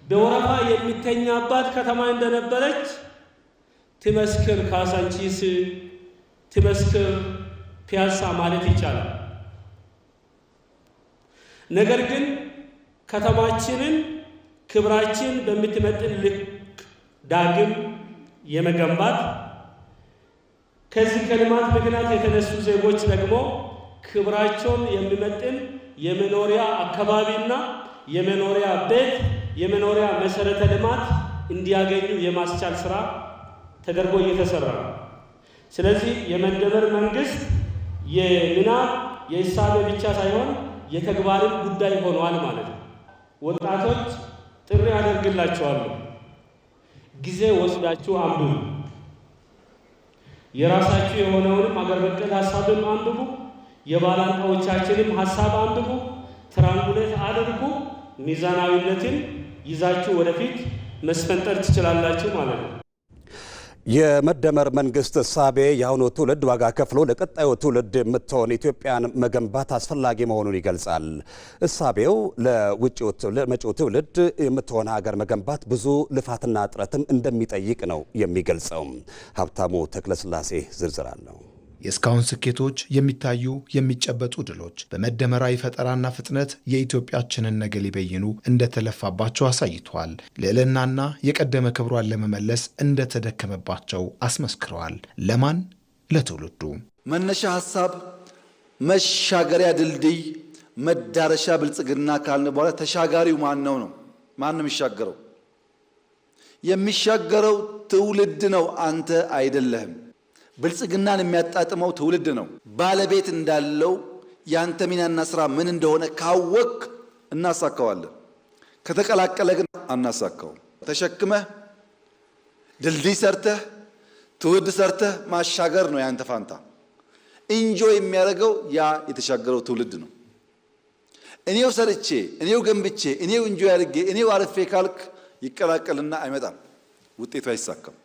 በወረፋ የሚተኛባት ከተማ እንደነበረች ትመስክር ካሳንቺስ፣ ትመስክር ፒያሳ ማለት ይቻላል። ነገር ግን ከተማችንን ክብራችን በምትመጥን ልክ ዳግም የመገንባት ከዚህ ከልማት ምክንያት የተነሱ ዜጎች ደግሞ ክብራቸውን የሚመጥን የመኖሪያ አካባቢና የመኖሪያ ቤት የመኖሪያ መሰረተ ልማት እንዲያገኙ የማስቻል ስራ ተደርጎ እየተሰራ ነው። ስለዚህ የመደመር መንግስት የምናብ የሂሳብ ብቻ ሳይሆን የተግባርም ጉዳይ ሆኗል ማለት ነው። ወጣቶች ጥሪ አደርግላችኋለሁ፣ ጊዜ ወስዳችሁ አንብቡ። የራሳችሁ የሆነውንም አገር በቀል ሀሳብም አንብቡ፣ የባላንጣዎቻችንም ሀሳብ አንብቡ፣ ትራንጉሌት አድርጉ። ሚዛናዊነትን ይዛችሁ ወደፊት መስፈንጠር ትችላላችሁ ማለት ነው። የመደመር መንግስት እሳቤ የአሁኑ ትውልድ ዋጋ ከፍሎ ለቀጣዩ ትውልድ የምትሆን ኢትዮጵያን መገንባት አስፈላጊ መሆኑን ይገልጻል። እሳቤው ለመጪው ትውልድ የምትሆን ሀገር መገንባት ብዙ ልፋትና ጥረትም እንደሚጠይቅ ነው የሚገልጸው። ሀብታሙ ተክለስላሴ ዝርዝር አለው። የእስካሁን ስኬቶች የሚታዩ የሚጨበጡ ድሎች በመደመራዊ ፈጠራና ፍጥነት የኢትዮጵያችንን ነገ ሊበይኑ እንደተለፋባቸው አሳይተዋል። ልዕልናና የቀደመ ክብሯን ለመመለስ እንደተደከመባቸው አስመስክረዋል። ለማን? ለትውልዱ። መነሻ ሀሳብ፣ መሻገሪያ ድልድይ፣ መዳረሻ ብልጽግና ካልን በኋላ ተሻጋሪው ማን ነው? ማን ነው የሚሻገረው? የሚሻገረው ትውልድ ነው፣ አንተ አይደለህም። ብልጽግናን የሚያጣጥመው ትውልድ ነው። ባለቤት እንዳለው ያንተ ሚናና ስራ ምን እንደሆነ ካወቅ እናሳካዋለን። ከተቀላቀለ ግን አናሳካውም። ተሸክመህ ድልድይ ሰርተህ ትውልድ ሰርተህ ማሻገር ነው ያንተ ፋንታ። ኢንጆይ የሚያደርገው ያ የተሻገረው ትውልድ ነው። እኔው ሰርቼ፣ እኔው ገንብቼ፣ እኔው ኢንጆይ አድርጌ፣ እኔው አርፌ ካልክ ይቀላቀልና አይመጣም፣ ውጤቱ አይሳካም።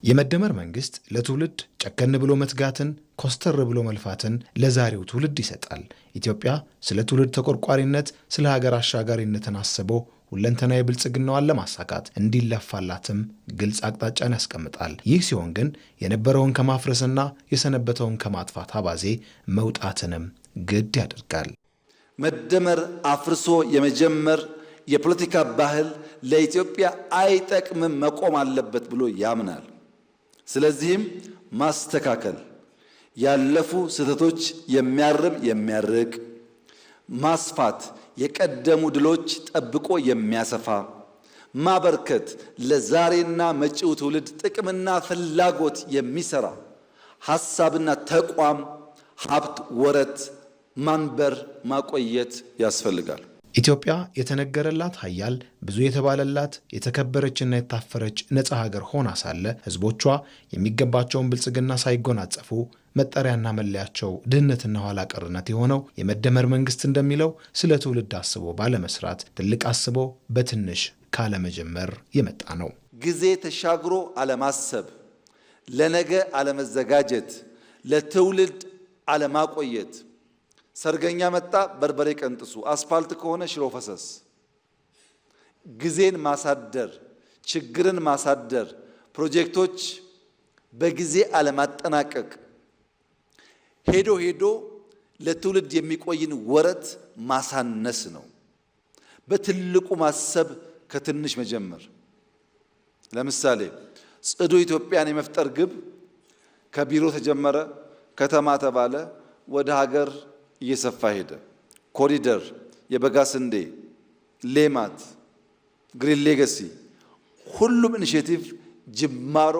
የመደመር መንግስት ለትውልድ ጨከን ብሎ መትጋትን፣ ኮስተር ብሎ መልፋትን ለዛሬው ትውልድ ይሰጣል። ኢትዮጵያ ስለ ትውልድ ተቆርቋሪነት፣ ስለ ሀገር አሻጋሪነትን አስቦ ሁለንተናዊ ብልጽግናዋን ለማሳካት እንዲለፋላትም ግልጽ አቅጣጫን ያስቀምጣል። ይህ ሲሆን ግን የነበረውን ከማፍረስና የሰነበተውን ከማጥፋት አባዜ መውጣትንም ግድ ያደርጋል። መደመር አፍርሶ የመጀመር የፖለቲካ ባህል ለኢትዮጵያ አይጠቅምም፣ መቆም አለበት ብሎ ያምናል። ስለዚህም ማስተካከል፣ ያለፉ ስህተቶች የሚያርም የሚያርቅ፣ ማስፋት፣ የቀደሙ ድሎች ጠብቆ የሚያሰፋ፣ ማበርከት፣ ለዛሬና መጪው ትውልድ ጥቅምና ፍላጎት የሚሰራ ሐሳብና ተቋም፣ ሀብት፣ ወረት ማንበር ማቆየት ያስፈልጋል። ኢትዮጵያ የተነገረላት ሀያል ብዙ የተባለላት የተከበረችና የታፈረች ነፃ ሀገር ሆና ሳለ ሕዝቦቿ የሚገባቸውን ብልጽግና ሳይጎናጸፉ መጠሪያና መለያቸው ድህነትና ኋላ ቀርነት የሆነው የመደመር መንግስት እንደሚለው ስለ ትውልድ አስቦ ባለመስራት ትልቅ አስቦ በትንሽ ካለመጀመር የመጣ ነው። ጊዜ ተሻግሮ አለማሰብ፣ ለነገ አለመዘጋጀት፣ ለትውልድ አለማቆየት። ሰርገኛ መጣ በርበሬ ቀንጥሱ፣ አስፋልት ከሆነ ሽሮ ፈሰስ። ጊዜን ማሳደር፣ ችግርን ማሳደር፣ ፕሮጀክቶች በጊዜ አለማጠናቀቅ፣ ሄዶ ሄዶ ለትውልድ የሚቆይን ወረት ማሳነስ ነው። በትልቁ ማሰብ፣ ከትንሽ መጀመር። ለምሳሌ ጽዱ ኢትዮጵያን የመፍጠር ግብ ከቢሮ ተጀመረ፣ ከተማ ተባለ፣ ወደ ሀገር እየሰፋ ሄደ። ኮሪደር፣ የበጋ ስንዴ፣ ሌማት፣ ግሪን ሌጋሲ፣ ሁሉም ኢኒሼቲቭ ጅማሮ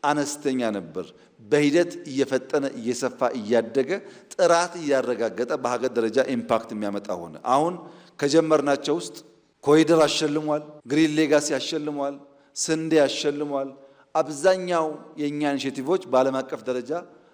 አነስተኛ ነበር። በሂደት እየፈጠነ እየሰፋ እያደገ ጥራት እያረጋገጠ በሀገር ደረጃ ኢምፓክት የሚያመጣ ሆነ። አሁን ከጀመርናቸው ውስጥ ኮሪደር አሸልሟል፣ ግሪን ሌጋሲ አሸልሟል፣ ስንዴ አሸልሟል። አብዛኛው የእኛ ኢኒሼቲቮች በዓለም አቀፍ ደረጃ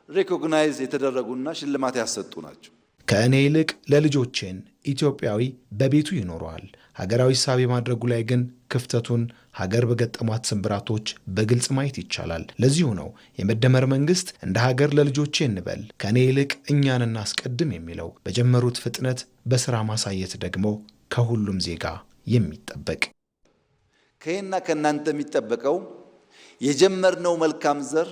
ሪኮግናይዝ የተደረጉና ሽልማት ያሰጡ ናቸው። ከእኔ ይልቅ ለልጆቼን ኢትዮጵያዊ በቤቱ ይኖረዋል። ሀገራዊ ሳቢ ማድረጉ ላይ ግን ክፍተቱን ሀገር በገጠሟት ስንብራቶች በግልጽ ማየት ይቻላል። ለዚሁ ነው የመደመር መንግስት እንደ ሀገር ለልጆቼ እንበል፣ ከእኔ ይልቅ እኛን እናስቀድም የሚለው። በጀመሩት ፍጥነት በስራ ማሳየት ደግሞ ከሁሉም ዜጋ የሚጠበቅ። ከእኔና ከእናንተ የሚጠበቀው የጀመርነው መልካም ዘር፣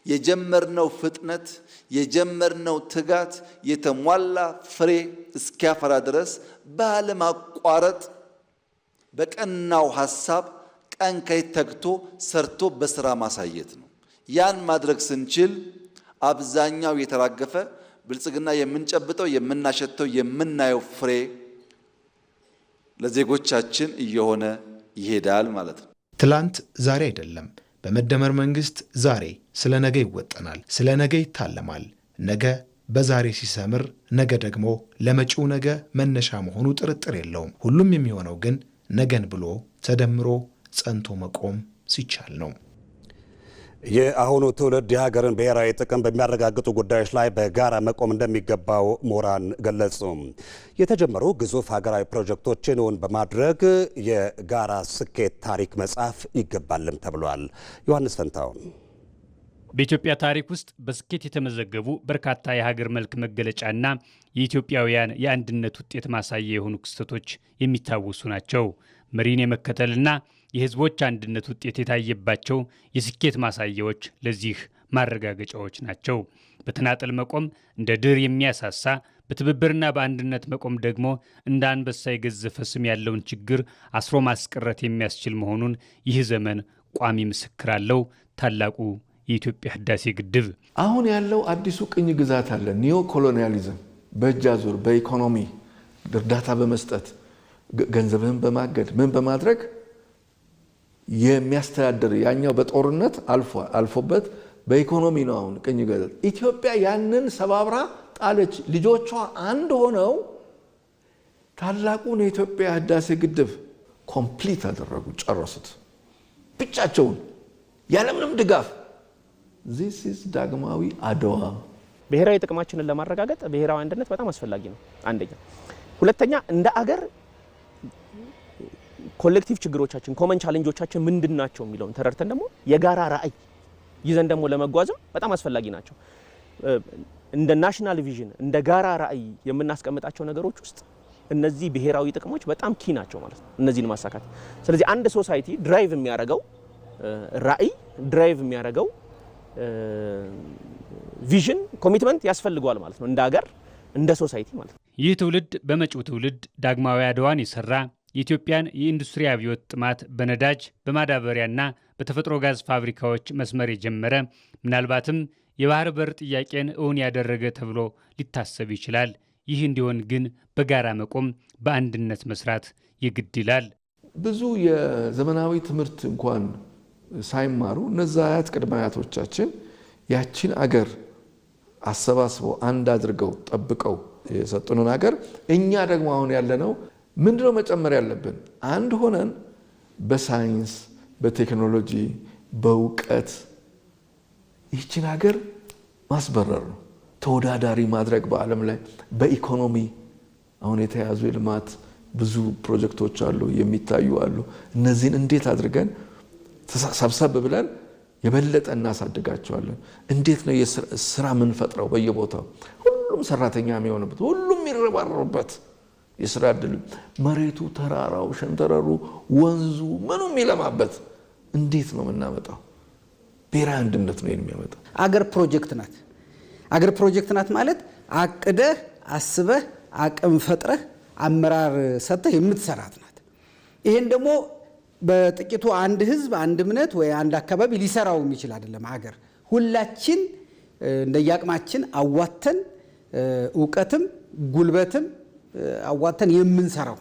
የጀመርነው ፍጥነት፣ የጀመርነው ትጋት የተሟላ ፍሬ እስኪያፈራ ድረስ ባለማቋረጥ በቀናው ሐሳብ ቀን ከሌት ተግቶ ሰርቶ በስራ ማሳየት ነው። ያን ማድረግ ስንችል አብዛኛው የተራገፈ ብልጽግና የምንጨብጠው የምናሸተው የምናየው ፍሬ ለዜጎቻችን እየሆነ ይሄዳል ማለት ነው። ትላንት ዛሬ አይደለም። በመደመር መንግስት ዛሬ ስለ ነገ ይወጠናል፣ ስለ ነገ ይታለማል። ነገ በዛሬ ሲሰምር፣ ነገ ደግሞ ለመጪው ነገ መነሻ መሆኑ ጥርጥር የለውም። ሁሉም የሚሆነው ግን ነገን ብሎ ተደምሮ ጸንቶ መቆም ሲቻል ነው። የአሁኑ ትውልድ የሀገርን ብሔራዊ ጥቅም በሚያረጋግጡ ጉዳዮች ላይ በጋራ መቆም እንደሚገባው ምሁራን ገለጹ። የተጀመሩ ግዙፍ ሀገራዊ ፕሮጀክቶችን እውን በማድረግ የጋራ ስኬት ታሪክ መጻፍ ይገባልም ተብሏል። ዮሐንስ ፈንታውን በኢትዮጵያ ታሪክ ውስጥ በስኬት የተመዘገቡ በርካታ የሀገር መልክ መገለጫና የኢትዮጵያውያን የአንድነት ውጤት ማሳያ የሆኑ ክስተቶች የሚታወሱ ናቸው። መሪን የመከተልና የህዝቦች አንድነት ውጤት የታየባቸው የስኬት ማሳያዎች ለዚህ ማረጋገጫዎች ናቸው። በተናጠል መቆም እንደ ድር የሚያሳሳ፣ በትብብርና በአንድነት መቆም ደግሞ እንደ አንበሳ የገዘፈ ስም ያለውን ችግር አስሮ ማስቀረት የሚያስችል መሆኑን ይህ ዘመን ቋሚ ምስክር አለው። ታላቁ የኢትዮጵያ ህዳሴ ግድብ አሁን ያለው አዲሱ ቅኝ ግዛት አለ። ኒዮ ኮሎኒያሊዝም፣ በእጅ አዙር፣ በኢኮኖሚ እርዳታ በመስጠት ገንዘብህን በማገድ ምን በማድረግ የሚያስተዳድር ያኛው በጦርነት አልፎበት በኢኮኖሚ ነው አሁን ቅኝ ግዛት። ኢትዮጵያ ያንን ሰባብራ ጣለች። ልጆቿ አንድ ሆነው ታላቁን የኢትዮጵያ ህዳሴ ግድብ ኮምፕሊት አደረጉ፣ ጨረሱት ብቻቸውን ያለምንም ድጋፍ። ዚስ ኢዝ ዳግማዊ አድዋ። ብሔራዊ ጥቅማችንን ለማረጋገጥ ብሔራዊ አንድነት በጣም አስፈላጊ ነው። አንደኛ። ሁለተኛ እንደ አገር ኮሌክቲቭ ችግሮቻችን ኮመን ቻሌንጆቻችን ምንድናቸው የሚለውን ተረድተን ደግሞ የጋራ ራዕይ ይዘን ደግሞ ለመጓዝም በጣም አስፈላጊ ናቸው። እንደ ናሽናል ቪዥን እንደ ጋራ ራዕይ የምናስቀምጣቸው ነገሮች ውስጥ እነዚህ ብሔራዊ ጥቅሞች በጣም ኪ ናቸው ማለት ነው፣ እነዚህን ማሳካት። ስለዚህ አንድ ሶሳይቲ ድራይቭ የሚያደርገው ራዕይ፣ ድራይቭ የሚያደርገው ቪዥን፣ ኮሚትመንት ያስፈልገዋል ማለት ነው፣ እንደ ሀገር እንደ ሶሳይቲ ማለት ነው። ይህ ትውልድ በመጪው ትውልድ ዳግማዊ አድዋን የሰራ የኢትዮጵያን የኢንዱስትሪ አብዮት ጥማት በነዳጅ በማዳበሪያና በተፈጥሮ ጋዝ ፋብሪካዎች መስመር የጀመረ ምናልባትም የባህር በር ጥያቄን እውን ያደረገ ተብሎ ሊታሰብ ይችላል። ይህ እንዲሆን ግን በጋራ መቆም፣ በአንድነት መስራት የግድ ይላል። ብዙ የዘመናዊ ትምህርት እንኳን ሳይማሩ እነዛ አያት ቅድመ አያቶቻችን ያችን አገር አሰባስበው አንድ አድርገው ጠብቀው የሰጡንን አገር እኛ ደግሞ አሁን ያለነው ምንድነው መጨመር ያለብን? አንድ ሆነን በሳይንስ በቴክኖሎጂ በእውቀት ይህችን ሀገር ማስበረር ነው። ተወዳዳሪ ማድረግ በዓለም ላይ በኢኮኖሚ አሁን የተያዙ የልማት ብዙ ፕሮጀክቶች አሉ፣ የሚታዩ አሉ። እነዚህን እንዴት አድርገን ሰብሰብ ብለን የበለጠ እናሳድጋቸዋለን? እንዴት ነው የስራ የምንፈጥረው? በየቦታው ሁሉም ሰራተኛ የሚሆንበት፣ ሁሉም የሚረባረቡበት የስራ እድል፣ መሬቱ፣ ተራራው፣ ሸንተረሩ፣ ወንዙ ምኑ የሚለማበት እንዴት ነው የምናመጣው? ብሔራዊ አንድነት ነው የሚያመጣው። አገር ፕሮጀክት ናት። አገር ፕሮጀክት ናት ማለት አቅደህ አስበህ አቅም ፈጥረህ አመራር ሰጥተህ የምትሰራት ናት። ይሄን ደግሞ በጥቂቱ አንድ ህዝብ፣ አንድ እምነት ወይ አንድ አካባቢ ሊሰራው የሚችል አይደለም። አገር ሁላችን እንደየአቅማችን አዋተን ዕውቀትም ጉልበትም አዋተን የምንሰራው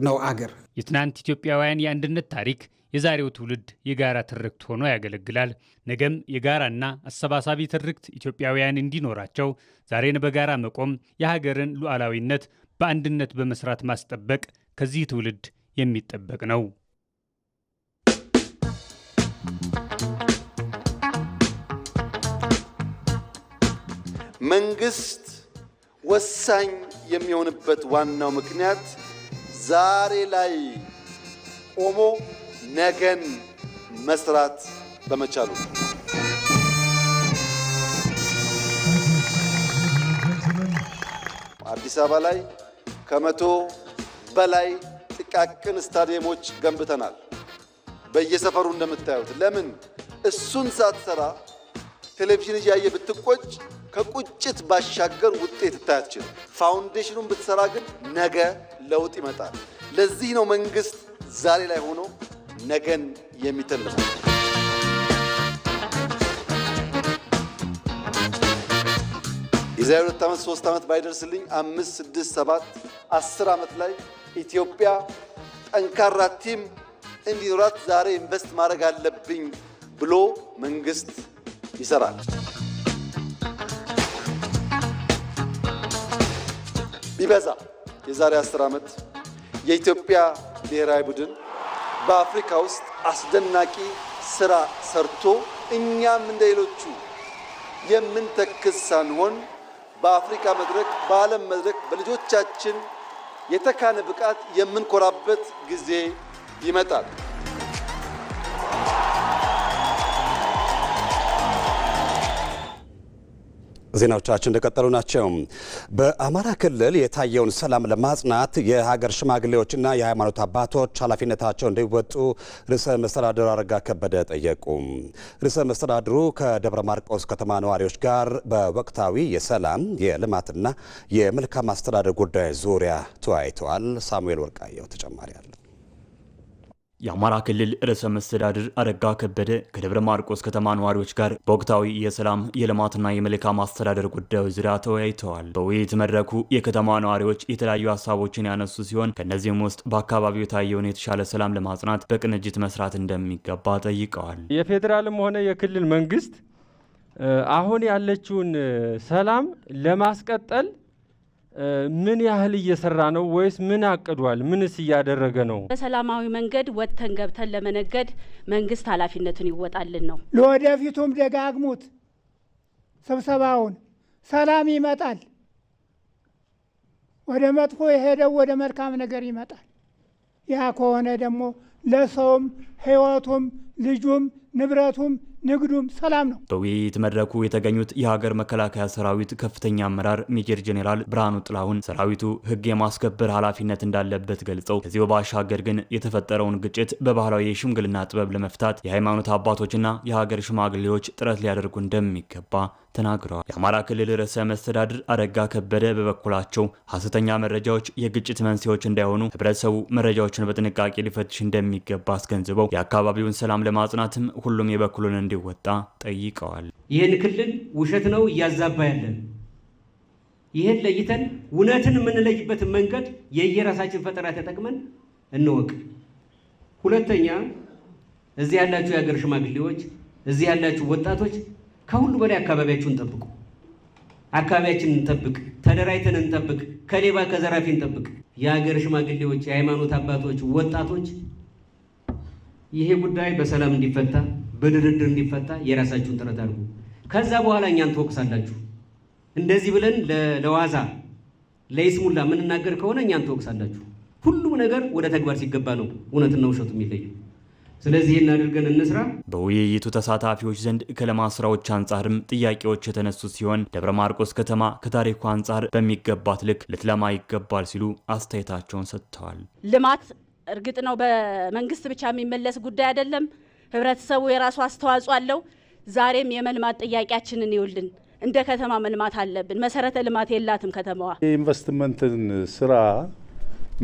ነው አገር። የትናንት ኢትዮጵያውያን የአንድነት ታሪክ የዛሬው ትውልድ የጋራ ትርክት ሆኖ ያገለግላል። ነገም የጋራና አሰባሳቢ ትርክት ኢትዮጵያውያን እንዲኖራቸው ዛሬን በጋራ መቆም፣ የሀገርን ሉዓላዊነት በአንድነት በመስራት ማስጠበቅ ከዚህ ትውልድ የሚጠበቅ ነው። መንግስት ወሳኝ የሚሆንበት ዋናው ምክንያት ዛሬ ላይ ቆሞ ነገን መስራት በመቻሉ ነው። አዲስ አበባ ላይ ከ100 በላይ ጥቃቅን ስታዲየሞች ገንብተናል። በየሰፈሩ እንደምታዩት። ለምን እሱን ሳትሰራ ቴሌቪዥን እያየ ብትቆጭ ከቁጭት ባሻገር ውጤት ታያችል። ፋውንዴሽኑን ብትሰራ ግን ነገ ለውጥ ይመጣል። ለዚህ ነው መንግስት ዛሬ ላይ ሆኖ ነገን የሚተልመው። የዛሬ 2 ዓመት 3 ዓመት ባይደርስልኝ 5 6 7 10 ዓመት ላይ ኢትዮጵያ ጠንካራ ቲም እንዲኖራት ዛሬ ኢንቨስት ማድረግ አለብኝ ብሎ መንግስት ይሰራል። ቢበዛ የዛሬ 10 ዓመት የኢትዮጵያ ብሔራዊ ቡድን በአፍሪካ ውስጥ አስደናቂ ስራ ሰርቶ እኛም እንደሌሎቹ የምንተክስ ሳንሆን በአፍሪካ መድረክ፣ በዓለም መድረክ በልጆቻችን የተካነ ብቃት የምንኮራበት ጊዜ ይመጣል። ዜናዎቻችን እንደቀጠሉ ናቸው። በአማራ ክልል የታየውን ሰላም ለማጽናት የሀገር ሽማግሌዎችና የሃይማኖት አባቶች ኃላፊነታቸውን እንዲወጡ ርዕሰ መስተዳድር አረጋ ከበደ ጠየቁ። ርዕሰ መስተዳድሩ ከደብረ ማርቆስ ከተማ ነዋሪዎች ጋር በወቅታዊ የሰላም የልማትና የመልካም አስተዳደር ጉዳዮች ዙሪያ ተወያይተዋል። ሳሙኤል ወርቃየው ተጨማሪ አለ። የአማራ ክልል ርዕሰ መስተዳድር አረጋ ከበደ ከደብረ ማርቆስ ከተማ ነዋሪዎች ጋር በወቅታዊ የሰላም የልማትና የመልካም አስተዳደር ጉዳዮች ዙሪያ ተወያይተዋል። በውይይት መድረኩ የከተማ ነዋሪዎች የተለያዩ ሀሳቦችን ያነሱ ሲሆን ከእነዚህም ውስጥ በአካባቢው የታየውን የተሻለ ሰላም ለማጽናት በቅንጅት መስራት እንደሚገባ ጠይቀዋል። የፌዴራልም ሆነ የክልል መንግስት አሁን ያለችውን ሰላም ለማስቀጠል ምን ያህል እየሰራ ነው ወይስ ምን አቅዷል? ምንስ እያደረገ ነው? በሰላማዊ መንገድ ወጥተን ገብተን ለመነገድ መንግስት ኃላፊነቱን ይወጣልን ነው። ለወደፊቱም ደጋግሙት ስብሰባውን። ሰላም ይመጣል። ወደ መጥፎ የሄደው ወደ መልካም ነገር ይመጣል። ያ ከሆነ ደግሞ ለሰውም ህይወቱም ልጁም ንብረቱም ንግዱም ሰላም ነው። በውይይት መድረኩ የተገኙት የሀገር መከላከያ ሰራዊት ከፍተኛ አመራር ሜጀር ጄኔራል ብርሃኑ ጥላሁን ሰራዊቱ ህግ የማስከበር ኃላፊነት እንዳለበት ገልጸው ከዚህ ባሻገር ግን የተፈጠረውን ግጭት በባህላዊ የሽምግልና ጥበብ ለመፍታት የሃይማኖት አባቶችና የሀገር ሽማግሌዎች ጥረት ሊያደርጉ እንደሚገባ ተናግረዋል። የአማራ ክልል ርዕሰ መስተዳድር አረጋ ከበደ በበኩላቸው ሐሰተኛ መረጃዎች የግጭት መንስኤዎች እንዳይሆኑ ህብረተሰቡ መረጃዎችን በጥንቃቄ ሊፈትሽ እንደሚገባ አስገንዝበው የአካባቢውን ሰላም ለማጽናትም ሁሉም የበኩሉን እንዲወጣ ጠይቀዋል። ይህን ክልል ውሸት ነው እያዛባ ያለን፣ ይህን ለይተን እውነትን የምንለይበትን መንገድ የየራሳችን ፈጠራ ተጠቅመን እንወቅ። ሁለተኛ፣ እዚህ ያላችሁ የሀገር ሽማግሌዎች፣ እዚህ ያላችሁ ወጣቶች ከሁሉ በላይ አካባቢያችሁን ጠብቁ። አካባቢያችንን እንጠብቅ፣ ተደራጅተን እንጠብቅ፣ ከሌባ ከዘራፊ እንጠብቅ። የሀገር ሽማግሌዎች፣ የሃይማኖት አባቶች፣ ወጣቶች ይሄ ጉዳይ በሰላም እንዲፈታ በድርድር እንዲፈታ የራሳችሁን ጥረት አድርጉ። ከዛ በኋላ እኛን ትወቅሳላችሁ። እንደዚህ ብለን ለዋዛ ለይስሙላ የምንናገር ከሆነ እኛን ትወቅሳላችሁ። ሁሉም ነገር ወደ ተግባር ሲገባ ነው እውነትና ውሸቱ የሚለየው። ስለዚህ ይህን አድርገን እንስራ። በውይይቱ ተሳታፊዎች ዘንድ ከልማት ስራዎች አንጻርም ጥያቄዎች የተነሱ ሲሆን ደብረ ማርቆስ ከተማ ከታሪኩ አንጻር በሚገባት ልክ ልትለማ ይገባል ሲሉ አስተያየታቸውን ሰጥተዋል። ልማት እርግጥ ነው በመንግስት ብቻ የሚመለስ ጉዳይ አይደለም። ህብረተሰቡ የራሱ አስተዋጽኦ አለው። ዛሬም የመልማት ጥያቄያችንን ይውልን። እንደ ከተማ መልማት አለብን። መሰረተ ልማት የላትም ከተማዋ። የኢንቨስትመንትን ስራ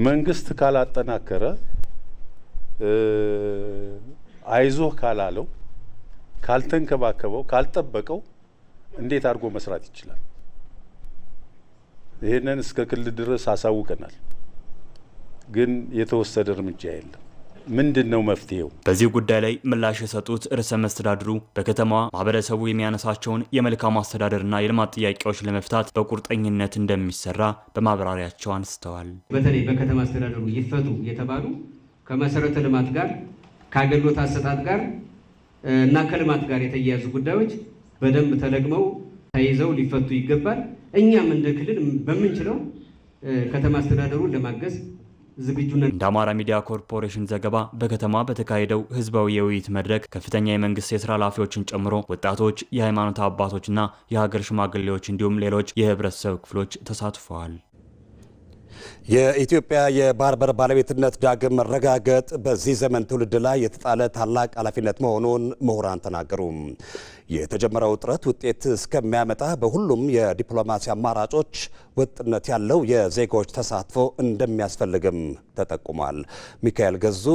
መንግስት ካላጠናከረ አይዞህ ካላለው ካልተንከባከበው ካልጠበቀው እንዴት አድርጎ መስራት ይችላል? ይሄንን እስከ ክልል ድረስ አሳውቀናል፣ ግን የተወሰደ እርምጃ የለም። ምንድነው መፍትሄው? በዚህ ጉዳይ ላይ ምላሽ የሰጡት ርዕሰ መስተዳድሩ በከተማዋ ማህበረሰቡ የሚያነሳቸውን የመልካም አስተዳደርና የልማት ጥያቄዎች ለመፍታት በቁርጠኝነት እንደሚሰራ በማብራሪያቸው አንስተዋል። በተለይ በከተማ አስተዳደሩ ይፈቱ የተባሉ ከመሰረተ ልማት ጋር ከአገልግሎት አሰጣጥ ጋር እና ከልማት ጋር የተያያዙ ጉዳዮች በደንብ ተለግመው ተይዘው ሊፈቱ ይገባል። እኛም እንደ ክልል በምንችለው ከተማ አስተዳደሩን ለማገዝ ዝግጁ ነን። እንደ አማራ ሚዲያ ኮርፖሬሽን ዘገባ በከተማ በተካሄደው ህዝባዊ የውይይት መድረክ ከፍተኛ የመንግስት የስራ ኃላፊዎችን ጨምሮ ወጣቶች፣ የሃይማኖት አባቶችና የሀገር ሽማግሌዎች እንዲሁም ሌሎች የህብረተሰብ ክፍሎች ተሳትፈዋል። የኢትዮጵያ የባህር በር ባለቤትነት ዳግም መረጋገጥ በዚህ ዘመን ትውልድ ላይ የተጣለ ታላቅ ኃላፊነት መሆኑን ምሁራን ተናገሩ። የተጀመረው ጥረት ውጤት እስከሚያመጣ በሁሉም የዲፕሎማሲ አማራጮች ወጥነት ያለው የዜጎች ተሳትፎ እንደሚያስፈልግም ተጠቁሟል። ሚካኤል ገዙ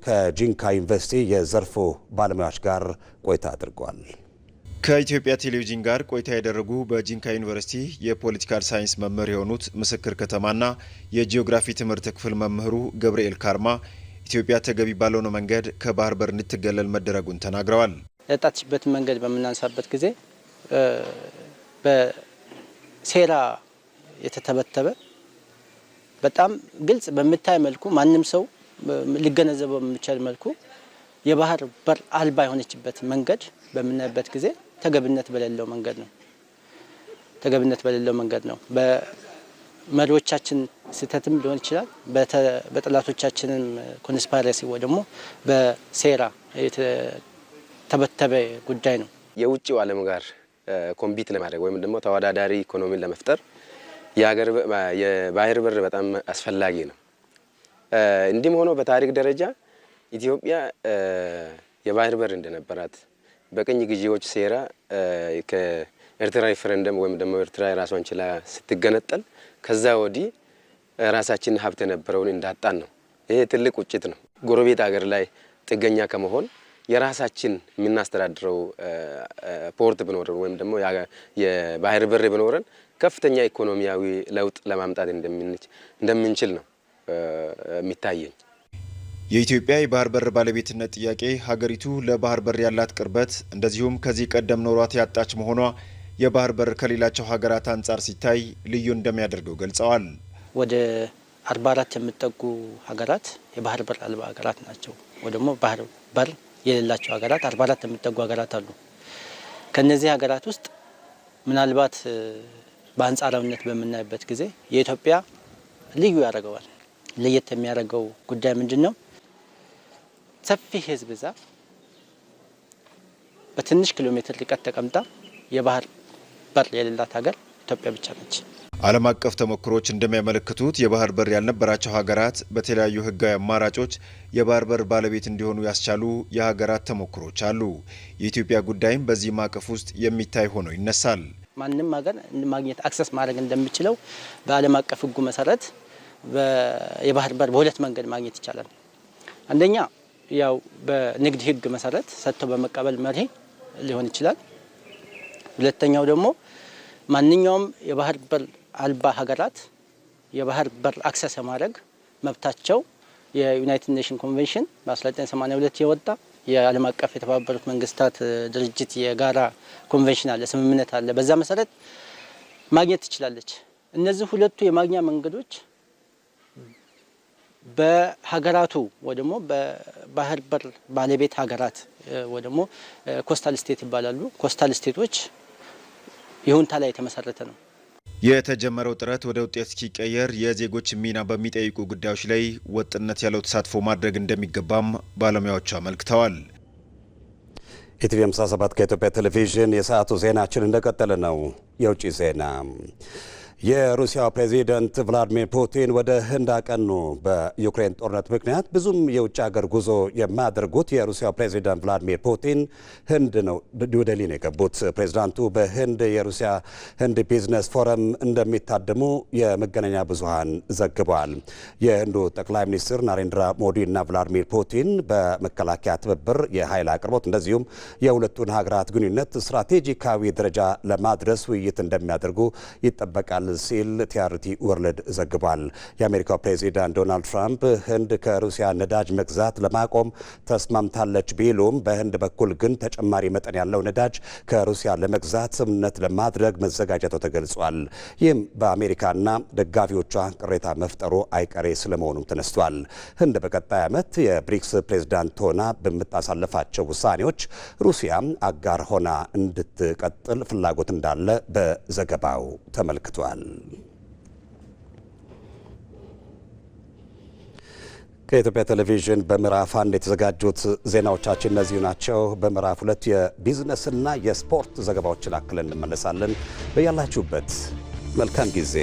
ከጂንካ ዩኒቨርሲቲ የዘርፉ ባለሙያዎች ጋር ቆይታ አድርጓል። ከኢትዮጵያ ቴሌቪዥን ጋር ቆይታ ያደረጉ በጂንካ ዩኒቨርሲቲ የፖለቲካል ሳይንስ መምህር የሆኑት ምስክር ከተማና የጂኦግራፊ ትምህርት ክፍል መምህሩ ገብርኤል ካርማ ኢትዮጵያ ተገቢ ባልሆነ መንገድ ከባህር በር እንድትገለል መደረጉን ተናግረዋል። የወጣችበት መንገድ በምናነሳበት ጊዜ በሴራ የተተበተበ በጣም ግልጽ በሚታይ መልኩ ማንም ሰው ሊገነዘበው በሚችል መልኩ የባህር በር አልባ የሆነችበት መንገድ በምናይበት ጊዜ ተገቢነት በሌለው መንገድ ነው። በመሪዎቻችን ስህተትም ሊሆን ይችላል። በጠላቶቻችንም ኮንስፓይረሲ ወይ ደግሞ በሴራ የተተበተበ ጉዳይ ነው። የውጭው ዓለም ጋር ኮምፒት ለማድረግ ወይም ደግሞ ተወዳዳሪ ኢኮኖሚን ለመፍጠር የባህር በር በጣም አስፈላጊ ነው። እንዲህም ሆኖ በታሪክ ደረጃ ኢትዮጵያ የባህር በር እንደነበራት በቅኝ ግዢዎች ሴራ ከኤርትራ ሪፈረንደም ወይም ደግሞ ኤርትራ ራሷን ችላ ስትገነጠል ከዛ ወዲህ ራሳችን ሀብት የነበረውን እንዳጣን ነው። ይሄ ትልቅ ቁጭት ነው። ጎረቤት ሀገር ላይ ጥገኛ ከመሆን የራሳችን የምናስተዳድረው ፖርት ብኖረን ወይም ደግሞ የባህር በር ብኖረን ከፍተኛ ኢኮኖሚያዊ ለውጥ ለማምጣት እንደምንችል ነው የሚታየኝ። የኢትዮጵያ የባህር በር ባለቤትነት ጥያቄ ሀገሪቱ ለባህር በር ያላት ቅርበት እንደዚሁም ከዚህ ቀደም ኖሯት ያጣች መሆኗ የባህር በር ከሌላቸው ሀገራት አንጻር ሲታይ ልዩ እንደሚያደርገው ገልጸዋል። ወደ 44 የሚጠጉ ሀገራት የባህር በር አልባ ሀገራት ናቸው። ወይ ደግሞ ባህር በር የሌላቸው ሀገራት 44 የሚጠጉ ሀገራት አሉ። ከነዚህ ሀገራት ውስጥ ምናልባት በአንጻራዊነት በምናይበት ጊዜ የኢትዮጵያ ልዩ ያደርገዋል። ለየት የሚያደርገው ጉዳይ ምንድነው? ሰፊ ህዝብ ዛ በትንሽ ኪሎ ሜትር ርቀት ተቀምጣ የባህር በር የሌላት ሀገር ኢትዮጵያ ብቻ ነች። ዓለም አቀፍ ተሞክሮች እንደሚያመለክቱት የባህር በር ያልነበራቸው ሀገራት በተለያዩ ህጋዊ አማራጮች የባህር በር ባለቤት እንዲሆኑ ያስቻሉ የሀገራት ተሞክሮች አሉ። የኢትዮጵያ ጉዳይም በዚህ ማዕቀፍ ውስጥ የሚታይ ሆኖ ይነሳል። ማንም ሀገር ማግኘት አክሰስ ማድረግ እንደሚችለው በዓለም አቀፍ ህጉ መሰረት የባህር በር በሁለት መንገድ ማግኘት ይቻላል። አንደኛ ያው በንግድ ህግ መሰረት ሰጥቶ በመቀበል መርህ ሊሆን ይችላል። ሁለተኛው ደግሞ ማንኛውም የባህር በር አልባ ሀገራት የባህር በር አክሰስ የማድረግ መብታቸው የዩናይትድ ኔሽን ኮንቬንሽን በ1982 የወጣ የዓለም አቀፍ የተባበሩት መንግስታት ድርጅት የጋራ ኮንቬንሽን አለ፣ ስምምነት አለ። በዛ መሰረት ማግኘት ትችላለች። እነዚህ ሁለቱ የማግኛ መንገዶች በሀገራቱ ወይ ደግሞ በባህር በር ባለቤት ሀገራት ወይ ደግሞ ኮስታል ስቴት ይባላሉ። ኮስታል ስቴቶች ይሁንታ ላይ የተመሰረተ ነው። የተጀመረው ጥረት ወደ ውጤት እስኪቀየር የዜጎች ሚና በሚጠይቁ ጉዳዮች ላይ ወጥነት ያለው ተሳትፎ ማድረግ እንደሚገባም ባለሙያዎቹ አመልክተዋል። ኢቲቪ 57 ከኢትዮጵያ ቴሌቪዥን የሰዓቱ ዜናችን እንደቀጠለ ነው። የውጭ ዜና የሩሲያው ፕሬዚደንት ቭላዲሚር ፑቲን ወደ ህንድ አቀኑ። በዩክሬን ጦርነት ምክንያት ብዙም የውጭ ሀገር ጉዞ የማያደርጉት የሩሲያው ፕሬዚደንት ቭላዲሚር ፑቲን ህንድ ነው ኒው ዴልሂ ነው የገቡት። ፕሬዚዳንቱ በህንድ የሩሲያ ህንድ ቢዝነስ ፎረም እንደሚታደሙ የመገናኛ ብዙሃን ዘግበዋል። የህንዱ ጠቅላይ ሚኒስትር ናሬንድራ ሞዲ እና ቭላዲሚር ፑቲን በመከላከያ ትብብር፣ የኃይል አቅርቦት እንደዚሁም የሁለቱን ሀገራት ግንኙነት ስትራቴጂካዊ ደረጃ ለማድረስ ውይይት እንደሚያደርጉ ይጠበቃል ሲል ቲአርቲ ወርልድ ዘግቧል። የአሜሪካው ፕሬዚዳንት ዶናልድ ትራምፕ ህንድ ከሩሲያ ነዳጅ መግዛት ለማቆም ተስማምታለች ቢሉም በህንድ በኩል ግን ተጨማሪ መጠን ያለው ነዳጅ ከሩሲያ ለመግዛት ስምምነት ለማድረግ መዘጋጀቱ ተገልጿል። ይህም በአሜሪካና ደጋፊዎቿ ቅሬታ መፍጠሩ አይቀሬ ስለመሆኑም ተነስቷል። ህንድ በቀጣይ ዓመት የብሪክስ ፕሬዚዳንት ሆና በምታሳልፋቸው ውሳኔዎች ሩሲያ አጋር ሆና እንድትቀጥል ፍላጎት እንዳለ በዘገባው ተመልክቷል። ከኢትዮጵያ ቴሌቪዥን በምዕራፍ 1 የተዘጋጁት ዜናዎቻችን እነዚሁ ናቸው። በምዕራፍ 2 የቢዝነስና የስፖርት ዘገባዎችን አክለን እንመለሳለን። በያላችሁበት መልካም ጊዜ